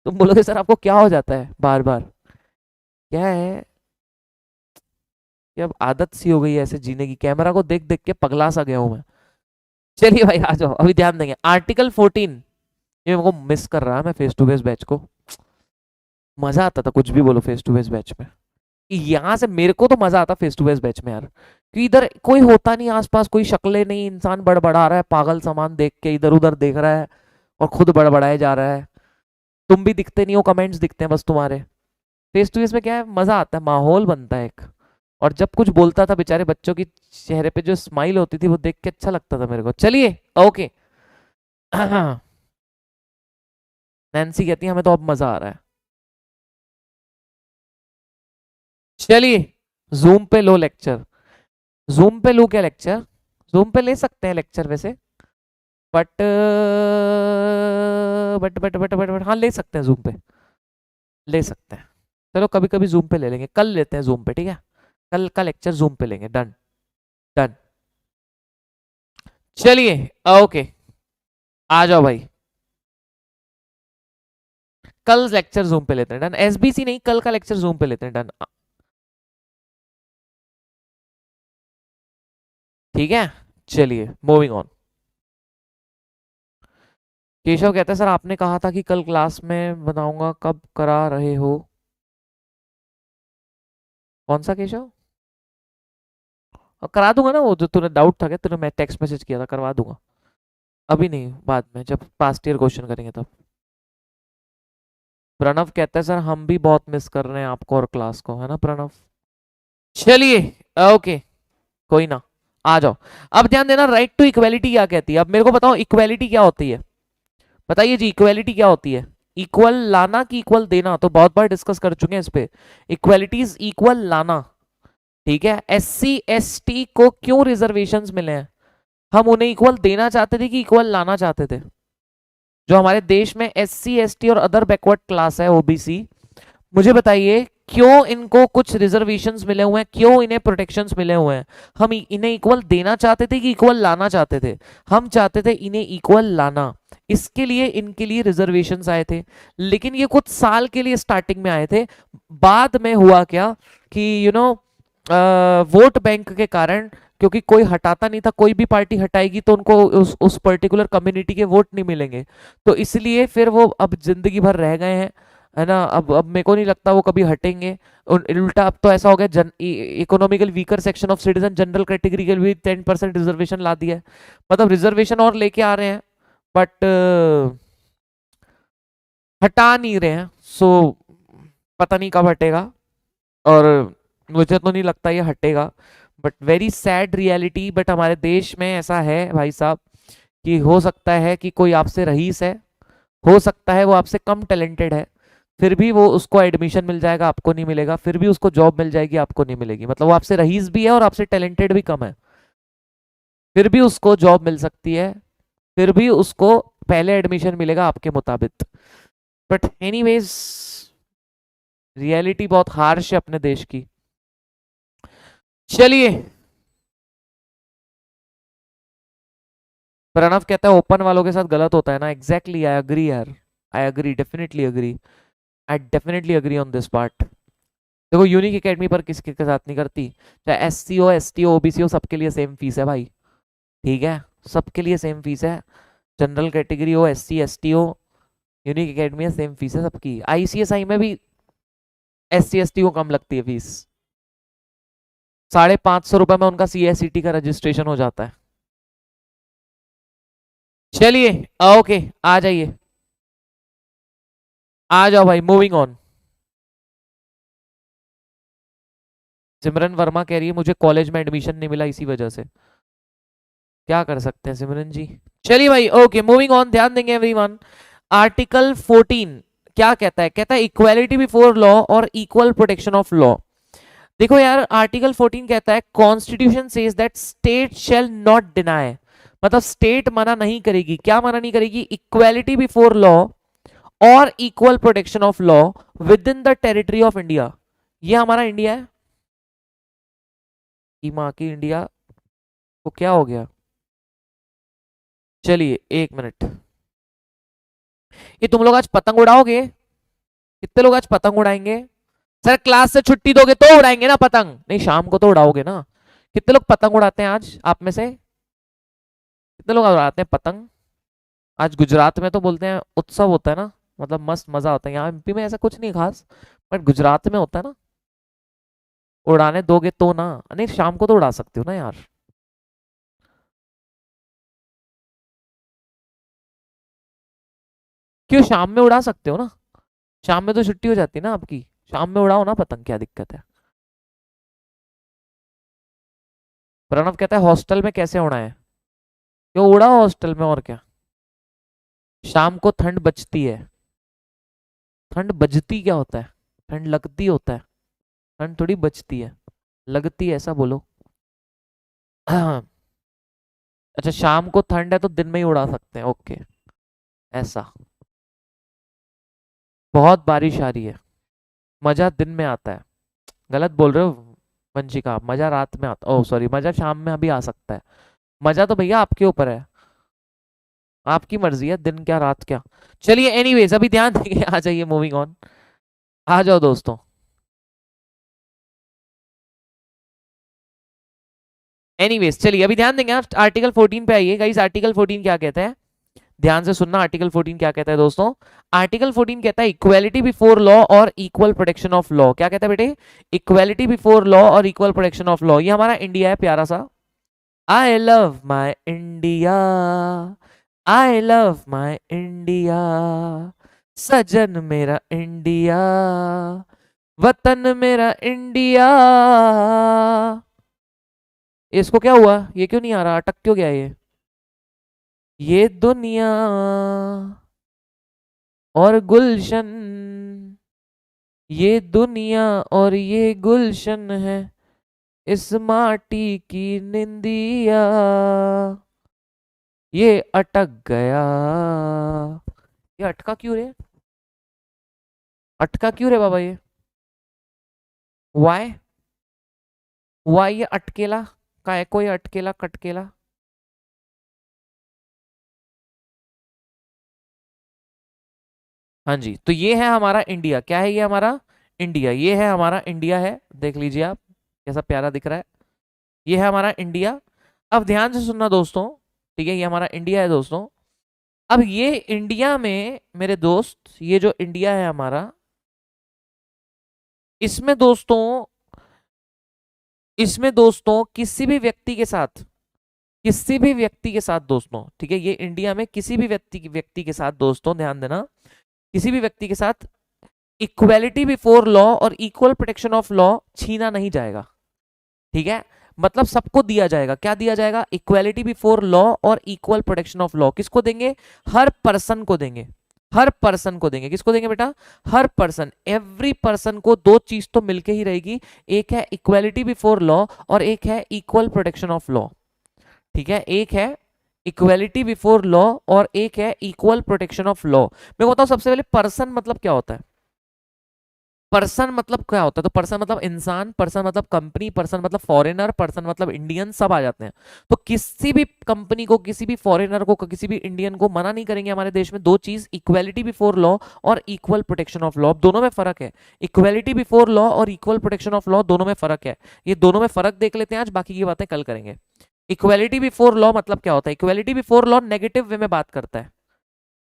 तुम बोलोगे सर आपको क्या हो जाता है बार बार, क्या है कि अब आदत सी हो गई है ऐसे जीने की, कैमरा को देख देख के पगला सा गया हूं मैं। चलिए भाई आ जाओ, अभी ध्यान देंगे आर्टिकल 14। ये मेरे को मिस कर रहा है मैं फेस टू फेस बैच को, मजा आता था कुछ भी बोलो फेस टू फेस बैच में। यहाँ से मेरे को तो मजा आता फेस टू फेस बैच में यार, कि इधर कोई होता नहीं आसपास, कोई शक्लें नहीं, इंसान बड़बड़ा रहा है पागल सामान देख के, इधर उधर देख रहा है और खुद बड़बड़ाए जा रहा है। तुम भी दिखते नहीं हो, कमेंट्स दिखते हैं बस तुम्हारे। फेस टू फेस में क्या है, मजा आता है, माहौल बनता है एक। और जब कुछ बोलता था बेचारे बच्चों की चेहरे पे जो स्माइल होती थी वो देख के अच्छा लगता था मेरे को। चलिए ओके। नैन्सी कहती है हमें तो अब मजा आ रहा है। चलिए जूम पे लो लेक्चर, जूम पे लो क्या लेक्चर, जूम पे ले सकते हैं लेक्चर वैसे, बट बट हाँ ले सकते हैं जूम पे, ले सकते हैं। चलो कभी कभी जूम पे ले लेंगे, कल लेते हैं जूम पे, ठीक है, कल का लेक्चर जूम पे लेंगे, डन। डन। चलिए ओके, आ जाओ भाई, कल लेक्चर जूम पे लेते हैं, डन। एसबीसी नहीं, कल का लेक्चर जूम पे लेते हैं, डन। ठीक है चलिए मूविंग ऑन। केशव कहता है सर आपने कहा था कि कल क्लास में बताऊंगा, कब करा रहे हो? कौन सा केशव? करा दूंगा ना, वो जो तूने डाउट था क्या, तूने मैं टेक्स्ट मैसेज किया था, करवा दूंगा। अभी नहीं, बाद में जब पास्ट ईयर क्वेश्चन करेंगे तब। प्रणव कहता है सर हम भी बहुत मिस कर रहे हैं आपको और क्लास को, है ना प्रणव। चलिए ओके, कोई ना, आ जाओ। अब ध्यान देना, राइट टू इक्वेलिटी क्या कहती है, अब मेरे को बताओ इक्वेलिटी क्या होती है, बताइए जी इक्वेलिटी क्या होती है। इक्वल लाना कि इक्वल देना, तो बहुत बार डिस्कस कर चुके हैं इस पे। इक्वेलिटीज इक्वल लाना, ठीक है। एस सी एस टी को क्यों रिजर्वेशंस मिले हैं, हम उन्हें इक्वल देना चाहते थे कि इक्वल लाना चाहते थे। जो हमारे देश में एस सी एस टी और अदर बैकवर्ड क्लास है ओबीसी, मुझे बताइए क्यों इनको कुछ रिजर्वेशंस मिले हुए हैं, क्यों इन्हें प्रोटेक्शंस मिले हुए हैं। हम इन्हें इक्वल देना चाहते थे कि इक्वल लाना चाहते थे, हम चाहते थे इन्हें इक्वल लाना, इसके लिए इनके लिए रिजर्वेशंस आए थे। लेकिन ये कुछ साल के लिए स्टार्टिंग में आए थे, बाद में हुआ क्या कि वोट बैंक के कारण, क्योंकि कोई हटाता नहीं था, कोई भी पार्टी हटाएगी तो उनको उस पर्टिकुलर कम्युनिटी के वोट नहीं मिलेंगे, तो इसलिए फिर वो अब जिंदगी भर रह गए हैं, है ना। अब मेरे को नहीं लगता वो कभी हटेंगे। उल्टा अब तो ऐसा हो गया, economical weaker section of citizen general category के भी 10% रिजर्वेशन ला दिया है, मतलब रिजर्वेशन और लेके आ रहे हैं, बट हटा नहीं रहे हैं। सो पता नहीं कब हटेगा, और मुझे तो नहीं लगता ये हटेगा, but very sad reality, but हमारे देश में ऐसा है भाई साहब, कि हो सकता है कि कोई आपसे रईस है, हो सकता है वो आपसे कम टैलेंटेड है, फिर भी वो उसको एडमिशन मिल जाएगा, आपको नहीं मिलेगा, फिर भी उसको जॉब मिल जाएगी, आपको नहीं मिलेगी, मतलब वो आपसे रईस भी है और आपसे टैलेंटेड भी कम है, फिर भी उसको जॉब मिल सकती है, फिर भी उसको पहले एडमिशन मिलेगा आपके मुताबिक। बट एनीवेज, रियलिटी बहुत हार्श है अपने देश की। चलिए, प्रणव कहता है ओपन वालों के साथ गलत होता है ना, एग्जैक्टली आई अग्री यार, I agree, definitely agree, I definitely agree on this part. देखो यूनिक एकेडमी पर किसके के साथ नहीं करती, चाहे एस सी हो, एस टी हो, ओबीसी हो, सबके लिए सेम फीस है भाई, ठीक है, सबके लिए सेम फीस है। जनरल कैटेगरी हो, एस सी एस टी हो, यूनिक एकेडमी है, सेम फीस है सबकी। आईसीएसआई में भी एस सी एस टी को कम लगती है फीस, 550 रुपए में उनका सी एस सी टी का रजिस्ट्रेशन हो जाता है। चलिए ओके, आ जाइए, आ जाओ भाई, मूविंग ऑन। सिमरन वर्मा कह रही है मुझे कॉलेज में एडमिशन नहीं मिला इसी वजह से। क्या कर सकते हैं सिमरन जी। चलिए भाई, ओके मूविंग ऑन, ध्यान देंगे एवरीवन। आर्टिकल 14 क्या कहता है? कहता है इक्वालिटी बिफोर लॉ और इक्वल प्रोटेक्शन ऑफ लॉ। देखो यार, आर्टिकल 14 कहता है constitution says that state shall not deny, मतलब स्टेट मना नहीं करेगी, क्या मना नहीं करेगी? इक्वालिटी बिफोर लॉ और equal protection of law with in the territory of India. ये हमारा इंडिया है कि माँ की इंडिया को क्या हो गया? चलिए एक मिनट, ये तुम लोग आज पतंग उड़ाओगे? कितने लोग आज पतंग उड़ाएंगे? सर क्लास से छुट्टी दोगे तो उड़ाएंगे ना पतंग, नहीं शाम को तो उड़ाओगे ना। कितने लोग पतंग उड़ाते हैं आज आप में से? कितने लोग उड़ाते हैं पतंग? आज गुजरात में तो बोलते हैं उत्सव होता है ना, मतलब मस्त मजा होता है। यहाँ एमपी में ऐसा कुछ नहीं खास, बट गुजरात में होता है ना। उड़ाने दोगे तो ना, नहीं शाम को तो उड़ा सकते हो ना यार। क्यों, शाम में उड़ा सकते हो ना, शाम में तो छुट्टी हो जाती है ना आपकी। शाम में उड़ाओ ना पतंग, क्या दिक्कत है? प्रणव कहता है हॉस्टल में कैसे उड़ाए? क्यों उड़ाओ हॉस्टल में, और क्या। शाम को ठंड बचती है। ठंड बजती क्या होता है? ठंड लगती होता है। ठंड थोड़ी बचती है, लगती है, ऐसा बोलो। अच्छा, शाम को ठंड है तो दिन में ही उड़ा सकते हैं, ओके ऐसा। बहुत बारिश आ रही है, मजा दिन में आता है। गलत बोल रहे हो वंशिका, मजा रात में आता, ओह सॉरी, मजा शाम में अभी आ सकता है। मजा तो भैया आपके ऊपर है, आपकी मर्जी है, दिन क्या रात क्या। चलिए एनीवेज, अभी ध्यान देंगे, आ जाइए मूविंग ऑन, आ जाओ दोस्तों। एनीवेज चलिए अभी ध्यान देंगे, आप आर्टिकल 14 पे आइए गाइस। आर्टिकल 14 क्या कहता है, ध्यान से सुनना। आर्टिकल 14 क्या कहता है दोस्तों? आर्टिकल 14 कहता है इक्वालिटी बिफोर लॉ और इक्वल प्रोटेक्शन ऑफ लॉ। क्या कहता है बेटे? इक्वालिटी बिफोर लॉ और इक्वल प्रोटेक्शन ऑफ लॉ। ये हमारा इंडिया है प्यारा सा। I love my India, I love my India, सजन मेरा इंडिया, वतन मेरा इंडिया। इसको क्या हुआ, ये क्यों नहीं आ रहा, अटक क्यों गया ये दुनिया और गुलशन, ये दुनिया और ये गुलशन है, इस माटी की निंदिया, ये अटक गया। ये अटका क्यों रे? अटका क्यों रे बाबा ये? वाई, वाई ये अटकेला का है, कोई अटकेला कटकेला। हाँ जी, तो ये है हमारा इंडिया। क्या है ये हमारा इंडिया? ये है हमारा इंडिया है, देख लीजिए आप कैसा प्यारा दिख रहा है। ये है हमारा इंडिया। अब ध्यान से सुनना दोस्तों, ठीक है, ये हमारा इंडिया है दोस्तों। अब ये इंडिया में मेरे दोस्त, ये जो इंडिया है हमारा, इसमें दोस्तों, इसमें दोस्तों किसी भी व्यक्ति के साथ, किसी भी व्यक्ति के साथ दोस्तों, ठीक है, ये इंडिया में किसी भी व्यक्ति के साथ दोस्तों, ध्यान देना, किसी भी व्यक्ति के साथ इक्वालिटी बिफोर लॉ और इक्वल प्रोटेक्शन ऑफ लॉ छीना नहीं जाएगा। ठीक है, मतलब सबको दिया जाएगा। क्या दिया जाएगा? इक्वालिटी बिफोर लॉ और इक्वल प्रोटेक्शन ऑफ लॉ। किसको देंगे? हर पर्सन को देंगे, हर पर्सन को देंगे। किसको देंगे बेटा? हर पर्सन, एवरी पर्सन को। दो चीज तो मिलके ही रहेगी, एक है इक्वालिटी बिफोर लॉ और एक है इक्वल प्रोटेक्शन ऑफ लॉ। ठीक है, एक है इक्वालिटी बिफोर लॉ और एक है इक्वल प्रोटेक्शन ऑफ लॉ। मैं बताऊं सबसे पहले पर्सन मतलब क्या होता है। पर्सन मतलब क्या होता है? तो पर्सन मतलब इंसान, पर्सन मतलब कंपनी, पर्सन मतलब फॉरेनर, पर्सन मतलब इंडियन, सब आ जाते हैं। तो किसी भी कंपनी को, किसी भी फॉरेनर को, किसी भी इंडियन को मना नहीं करेंगे हमारे देश में दो चीज, इक्वालिटी बिफोर लॉ और इक्वल प्रोटेक्शन ऑफ लॉ। दोनों में फर्क है, इक्वालिटी बिफोर लॉ और इक्वल प्रोटेक्शन ऑफ लॉ, दोनों में फर्क है। ये दोनों में फर्क देख लेते हैं आज, बाकी की बातें कल करेंगे। इक्वालिटी बिफोर लॉ मतलब क्या होता है? Equality before law negative way में बात करता है,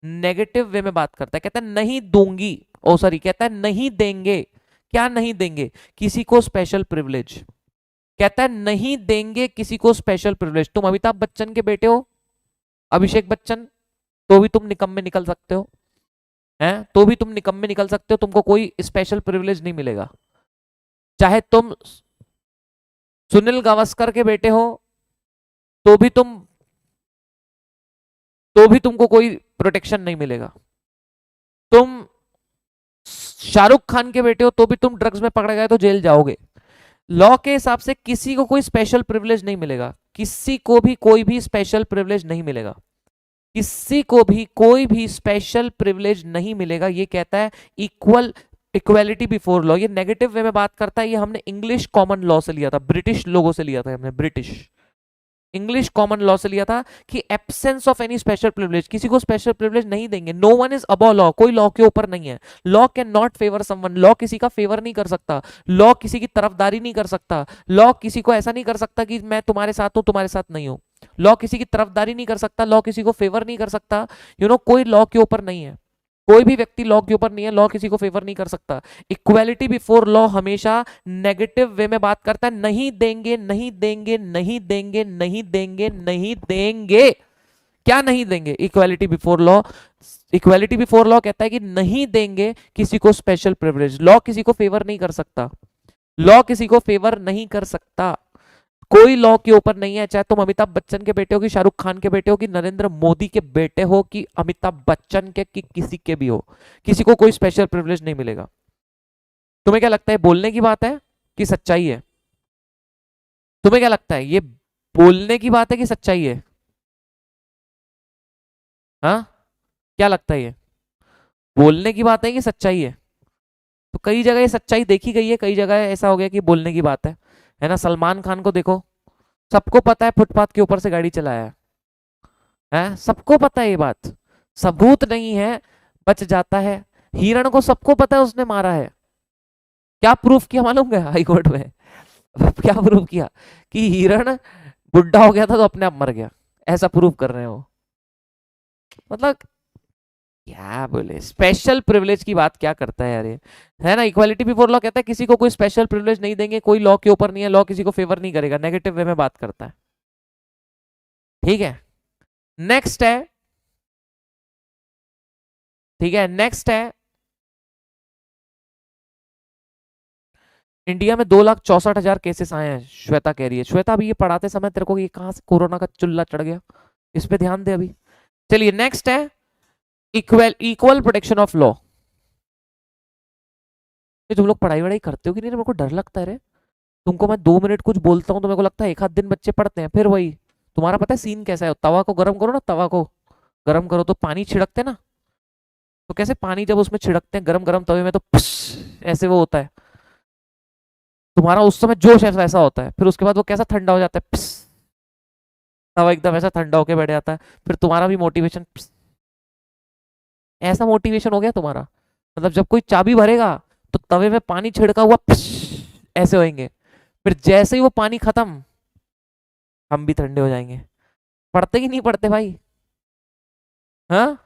नेगेटिव वे में बात करता है। कहता है नहीं दूंगी, ओ सॉरी, कहता है नहीं देंगे। क्या नहीं देंगे? किसी को स्पेशल प्रिविलेज। कहता है नहीं देंगे किसी को स्पेशल प्रिविलेज। तुम अमिताभ बच्चन के बेटे हो, अभिषेक बच्चन, तो भी तुम निकम्मे निकल सकते हो, हैं? तो भी तुम निकम्मे निकल सकते हो, तुमको कोई स्पेशल प्रिविलेज नहीं मिलेगा। चाहे तुम सुनील गावस्कर के बेटे हो तो भी तुम तो भी तुमको कोई प्रोटेक्शन नहीं मिलेगा। तुम शाहरुख खान के बेटे हो तो भी तुम ड्रग्स में पकड़े गए तो जेल जाओगे। लॉ के हिसाब से किसी को कोई स्पेशल प्रिविलेज नहीं मिलेगा, किसी को भी कोई भी स्पेशल प्रिविलेज नहीं मिलेगा, किसी को भी कोई भी स्पेशल प्रिविलेज नहीं मिलेगा। ये कहता है इक्वालिटी बिफोर लॉ। ये नेगेटिव वे में बात करता है। ये हमने इंग्लिश कॉमन लॉ से लिया था, ब्रिटिश लोगों से लिया था हमने, ब्रिटिश इंग्लिश कॉमन लॉ से लिया था कि absence of any special privilege, किसी को स्पेशल प्रिविलेज नहीं देंगे। No one is above law, कोई लॉ के ऊपर नहीं है। Law can not favour someone, law किसी का फेवर नहीं कर सकता, लॉ किसी की तरफदारी नहीं कर सकता, लॉ किसी को ऐसा नहीं कर सकता कि मैं तुम्हारे साथ हूं तुम्हारे साथ नहीं हूं। लॉ किसी की तरफदारी नहीं कर सकता, लॉ किसी को फेवर नहीं कर सकता। कोई लॉ के ऊपर नहीं है, कोई भी व्यक्ति लॉ के ऊपर नहीं है, लॉ किसी को फेवर नहीं कर सकता। इक्वालिटी बिफोर लॉ हमेशा नेगेटिव वे में बात करता है, नहीं देंगे नहीं देंगे नहीं देंगे नहीं देंगे नहीं देंगे। क्या नहीं देंगे? Equality before law. Equality before law कहता है कि नहीं देंगे किसी को स्पेशल प्रिविलेज। लॉ किसी को फेवर नहीं कर सकता, लॉ किसी को फेवर नहीं कर सकता, कोई लॉ के ऊपर नहीं है। चाहे तुम अमिताभ बच्चन के बेटे हो कि शाहरुख खान के बेटे हो कि नरेंद्र मोदी के बेटे हो कि अमिताभ बच्चन के कि किसी के भी हो, किसी को कोई स्पेशल प्रिविलेज नहीं मिलेगा। तुम्हें क्या लगता है बोलने की बात है कि सच्चाई है? तुम्हें क्या लगता है ये बोलने की बात है कि सच्चाई है? हाँ, क्या लगता है ये बोलने की बात है कि सच्चाई है? तो कई जगह ये सच्चाई देखी गई है, कई जगह ऐसा हो गया कि बोलने की बात है ना। सलमान खान को देखो, सबको पता है फुटपाथ के ऊपर से गाड़ी चलाया है, सबको पता है ये बात, सबूत नहीं है बच जाता है। हिरण को सबको पता है उसने मारा है, क्या प्रूफ किया मालूम है हाई कोर्ट में? क्या प्रूफ किया कि हिरण बुढ़ा हो गया था तो अपने आप मर गया, ऐसा प्रूफ कर रहे हो। मतलब क्या बोले, स्पेशल प्रिविलेज की बात क्या करता है यार ये, है ना। इक्वालिटी बिफोर लॉ कहता है किसी को कोई स्पेशल प्रिविलेज नहीं देंगे, कोई लॉ के ऊपर नहीं है, लॉ किसी को फेवर नहीं करेगा, नेगेटिव वे में बात करता है। ठीक है, नेक्स्ट है, ठीक है नेक्स्ट है, इंडिया में 2,64,000 केसेस आए हैं, श्वेता कह रही है। श्वेता अभी ये पढ़ाते समय तेरे को ये कहां से कोरोना का चुल्ला चढ़ गया, इस पे ध्यान दे अभी। चलिए नेक्स्ट है इक्वल प्रोटेक्शन ऑफ लॉ। तुम लोग पढ़ाई वढ़ाई करते हो कि नहीं? मेरे को डर लगता है रे, तुमको मैं 2 मिनट कुछ बोलता हूँ तो मेरे को लगता है एक आध दिन बच्चे पढ़ते हैं, फिर वही तुम्हारा पता है सीन कैसा है। तवा को गर्म करो ना, तवा को गर्म करो तो पानी छिड़कते ना, तो कैसे पानी जब उसमें छिड़कते हैं गरम गरम तवे में तो ऐसे वो होता है, तुम्हारा उस समय जोश ऐसा ऐसा होता है, फिर उसके बाद वो कैसा ठंडा हो जाता है, तवा एकदम ऐसा ठंडा होके बैठ जाता है, फिर तुम्हारा भी मोटिवेशन ऐसा मोटिवेशन हो गया तुम्हारा। मतलब जब कोई चाबी भरेगा तो तवे में पानी छिड़का हुआ ऐसे होंगे, फिर जैसे ही वो पानी खत्म हम भी ठंडे हो जाएंगे। पढ़ते कि नहीं पढ़ते भाई? हाँ,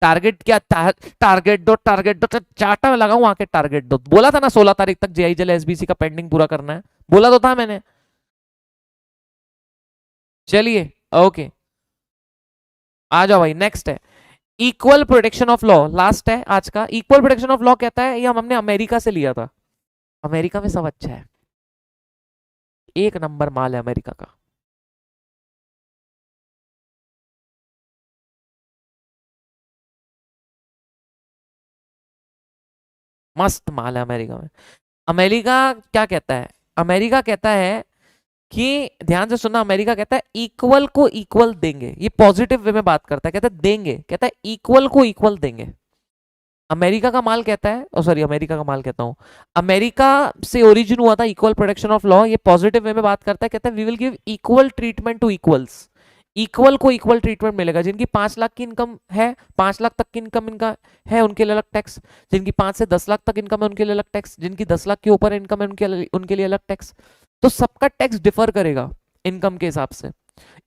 टारगेट क्या टारगेट दो, चाटा में लगाऊं आके टारगेट दो। बोला था ना 16 तारीख तक जेआईजेल एसबीसी का पेंडिंग पूरा करना है, बोला तो था मैंने। चलिए ओके, आ जाओ भाई, नेक्स्ट है equal protection of law. Last है आज का। इक्वल प्रोटेक्शन ऑफ लॉ कहता है, ये हमने अमेरिका से लिया था। अमेरिका में सब अच्छा है, एक नंबर माल है अमेरिका का। मस्त माल है अमेरिका में। अमेरिका क्या कहता है? अमेरिका कहता है कि ध्यान से सुनना, अमेरिका कहता है इक्वल को इक्वल देंगे। ये पॉजिटिव वे में बात करता है, कहता है देंगे, कहता है इक्वल को इक्वल देंगे। अमेरिका का माल कहता है, ओ सॉरी अमेरिका का माल कहता हूं, अमेरिका से ओरिजिन हुआ था इक्वल प्रोटेक्शन ऑफ लॉ। ये पॉजिटिव वे में बात करता है, कहता है we will give equal treatment to equals. Equal को इक्वल ट्रीटमेंट मिलेगा। जिनकी 5 लाख की इनकम है, 5 लाख तक की इनकम इनका है, उनके लिए अलग टैक्स। जिनकी 5 से 10 लाख तक इनकम है उनके लिए अलग टैक्स। जिनकी 10 लाख के ऊपर इनकम है उनके लिए अलग टैक्स। तो सबका टैक्स डिफर करेगा इनकम के हिसाब से।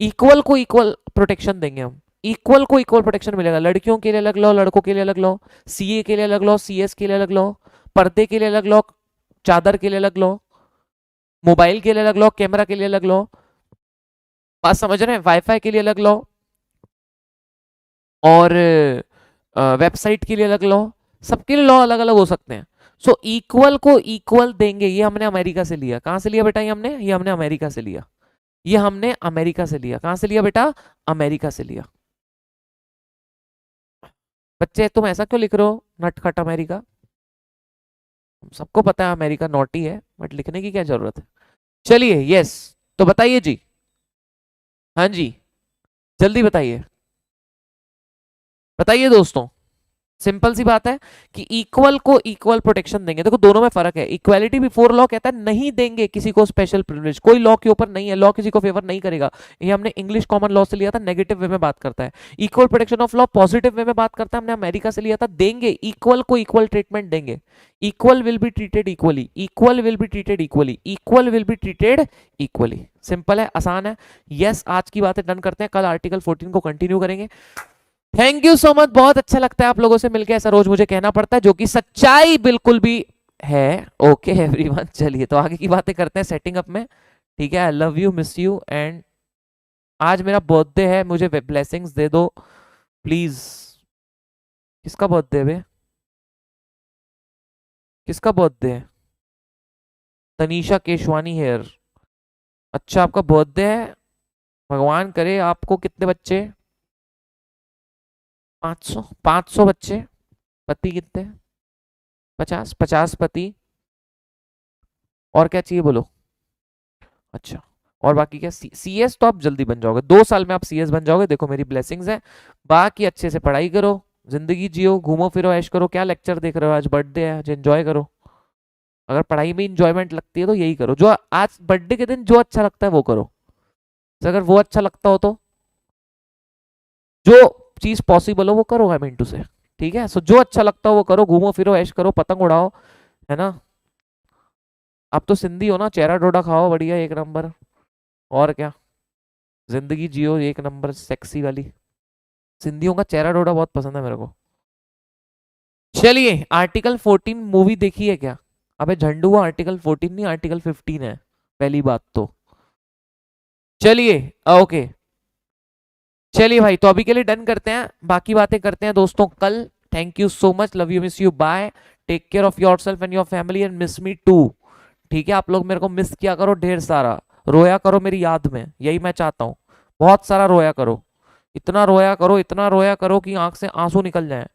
इक्वल को इक्वल प्रोटेक्शन देंगे हम, इक्वल को इक्वल प्रोटेक्शन मिलेगा। लड़कियों के लिए अलग लॉ, लड़कों के लिए अलग लॉ, सीए के लिए अलग लॉ, सीएस के लिए अलग लॉ, पर्दे के लिए अलग लॉ, चादर के लिए अलग लॉ, मोबाइल के लिए अलग लॉ, कैमरा के लिए अलग लॉ, बात समझ रहे हैं, वाईफाई के लिए अलग लॉ, और वेबसाइट के लिए अलग लॉ। सबके लिए लॉ अलग अलग हो सकते हैं। सो इक्वल को इक्वल देंगे, ये हमने अमेरिका से लिया। कहां से लिया बेटा? ये हमने अमेरिका से लिया। ये हमने अमेरिका से लिया। कहां से लिया बेटा? अमेरिका से लिया। बच्चे तुम ऐसा क्यों लिख रहे हो नटखट अमेरिका? सबको पता है अमेरिका नोटी है, बट लिखने की क्या जरूरत है? चलिए यस, तो बताइए जी। हाँ जी, जल्दी बताइए, बताइए दोस्तों। सिंपल सी बात है कि इक्वल को इक्वल प्रोटेक्शन देंगे। देखो दोनों में फर्क है। इक्वालिटी बिफोर लॉ कहता है नहीं देंगे किसी को स्पेशल प्रिविलेज, कोई लॉ के ऊपर नहीं है, लॉ किसी को फेवर नहीं करेगा। ये हमने इंग्लिश कॉमन लॉ से लिया था, नेगेटिव वे में बात करता है। Equal protection of law positive way में बात करता है, हमने अमेरिका से लिया था। देंगे, इक्वल को इक्वल ट्रीटमेंट देंगे। Equal will be treated equally, equal will be treated equally, equal will be treated equally. Simple है, आसान है। यस, आज की बातें डन करते हैं, कल आर्टिकल 14 को कंटिन्यू करेंगे। थैंक यू सो मच, बहुत अच्छा लगता है आप लोगों से मिलकर, ऐसा रोज मुझे कहना पड़ता है, जो कि सच्चाई बिल्कुल भी है। ओके एवरीवन, चलिए तो आगे की बातें करते हैं सेटिंग अप में। ठीक है, I love you, miss you, and आज मेरा बर्थडे है, मुझे ब्लेसिंग्स दे दो प्लीज। किसका बर्थडे है बे? किसका बर्थडे है? तनीषा केशवानी हेयर। अच्छा, आपका बर्थडे है, भगवान करे आपको कितने बच्चे? 500? 500 बच्चे। पति कितने? 50? 50 पति। और क्या चाहिए बोलो? अच्छा, और बाकी क्या? सीएस तो आप जल्दी बन जाओगे, 2 साल में आप सीएस बन जाओगे, देखो मेरी ब्लेसिंग्स है। बाकी अच्छे से पढ़ाई करो, जिंदगी जियो, घूमो फिरो, ऐश करो। क्या लेक्चर देख रहे हो? आज बर्थडे है, आज एंजॉय करो। अगर पढ़ाई में इंजॉयमेंट लगती है तो यही करो, जो आज बर्थडे के दिन जो अच्छा लगता है वो करो। तो अगर वो अच्छा लगता हो तो जो चीज पॉसिबल हो वो करो, है मिंटू से। ठीक है, सो जो अच्छा लगता हो वो करो, घूमो फिरो, ऐश करो, पतंग उड़ाओ, है ना। अब तो सिंधी हो ना, चेहरा डोडा खाओ, बढ़िया, एक नंबर। और क्या, जिंदगी जियो एक नंबर सेक्सी वाली। सिंधियों का चेहरा डोडा बहुत पसंद है मेरे को। चलिए, आर्टिकल 14 मूवी देखी है क्या? अबे झंडू, वो आर्टिकल 14 नहीं, आर्टिकल 15 है, पहली बात तो। चलिए ओके, चलिए भाई, तो अभी के लिए डन करते हैं, बाकी बातें करते हैं दोस्तों कल। Thank you so much, love you, miss you, bye, take care of yourself and your family and miss me too. ठीक है, आप लोग मेरे को मिस किया करो ढेर सारा, रोया करो मेरी याद में, यही मैं चाहता हूँ। बहुत सारा रोया करो, इतना रोया करो, इतना रोया करो कि आंख से आंसू निकल जाए।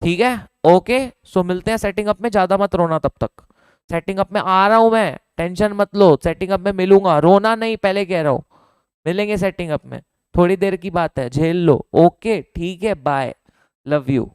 ठीक है, ओके। सो मिलते हैं सेटिंग अप में, ज्यादा मत रोना तब तक। सेटिंग अप में आ रहा हूं मैं, टेंशन मत लो, सेटिंग अप में मिलूंगा, रोना नहीं, पहले कह रहा हूं। मिलेंगे सेटिंग अप में, थोड़ी देर की बात है, झेल लो। ओके ठीक है, बाय, लव यू।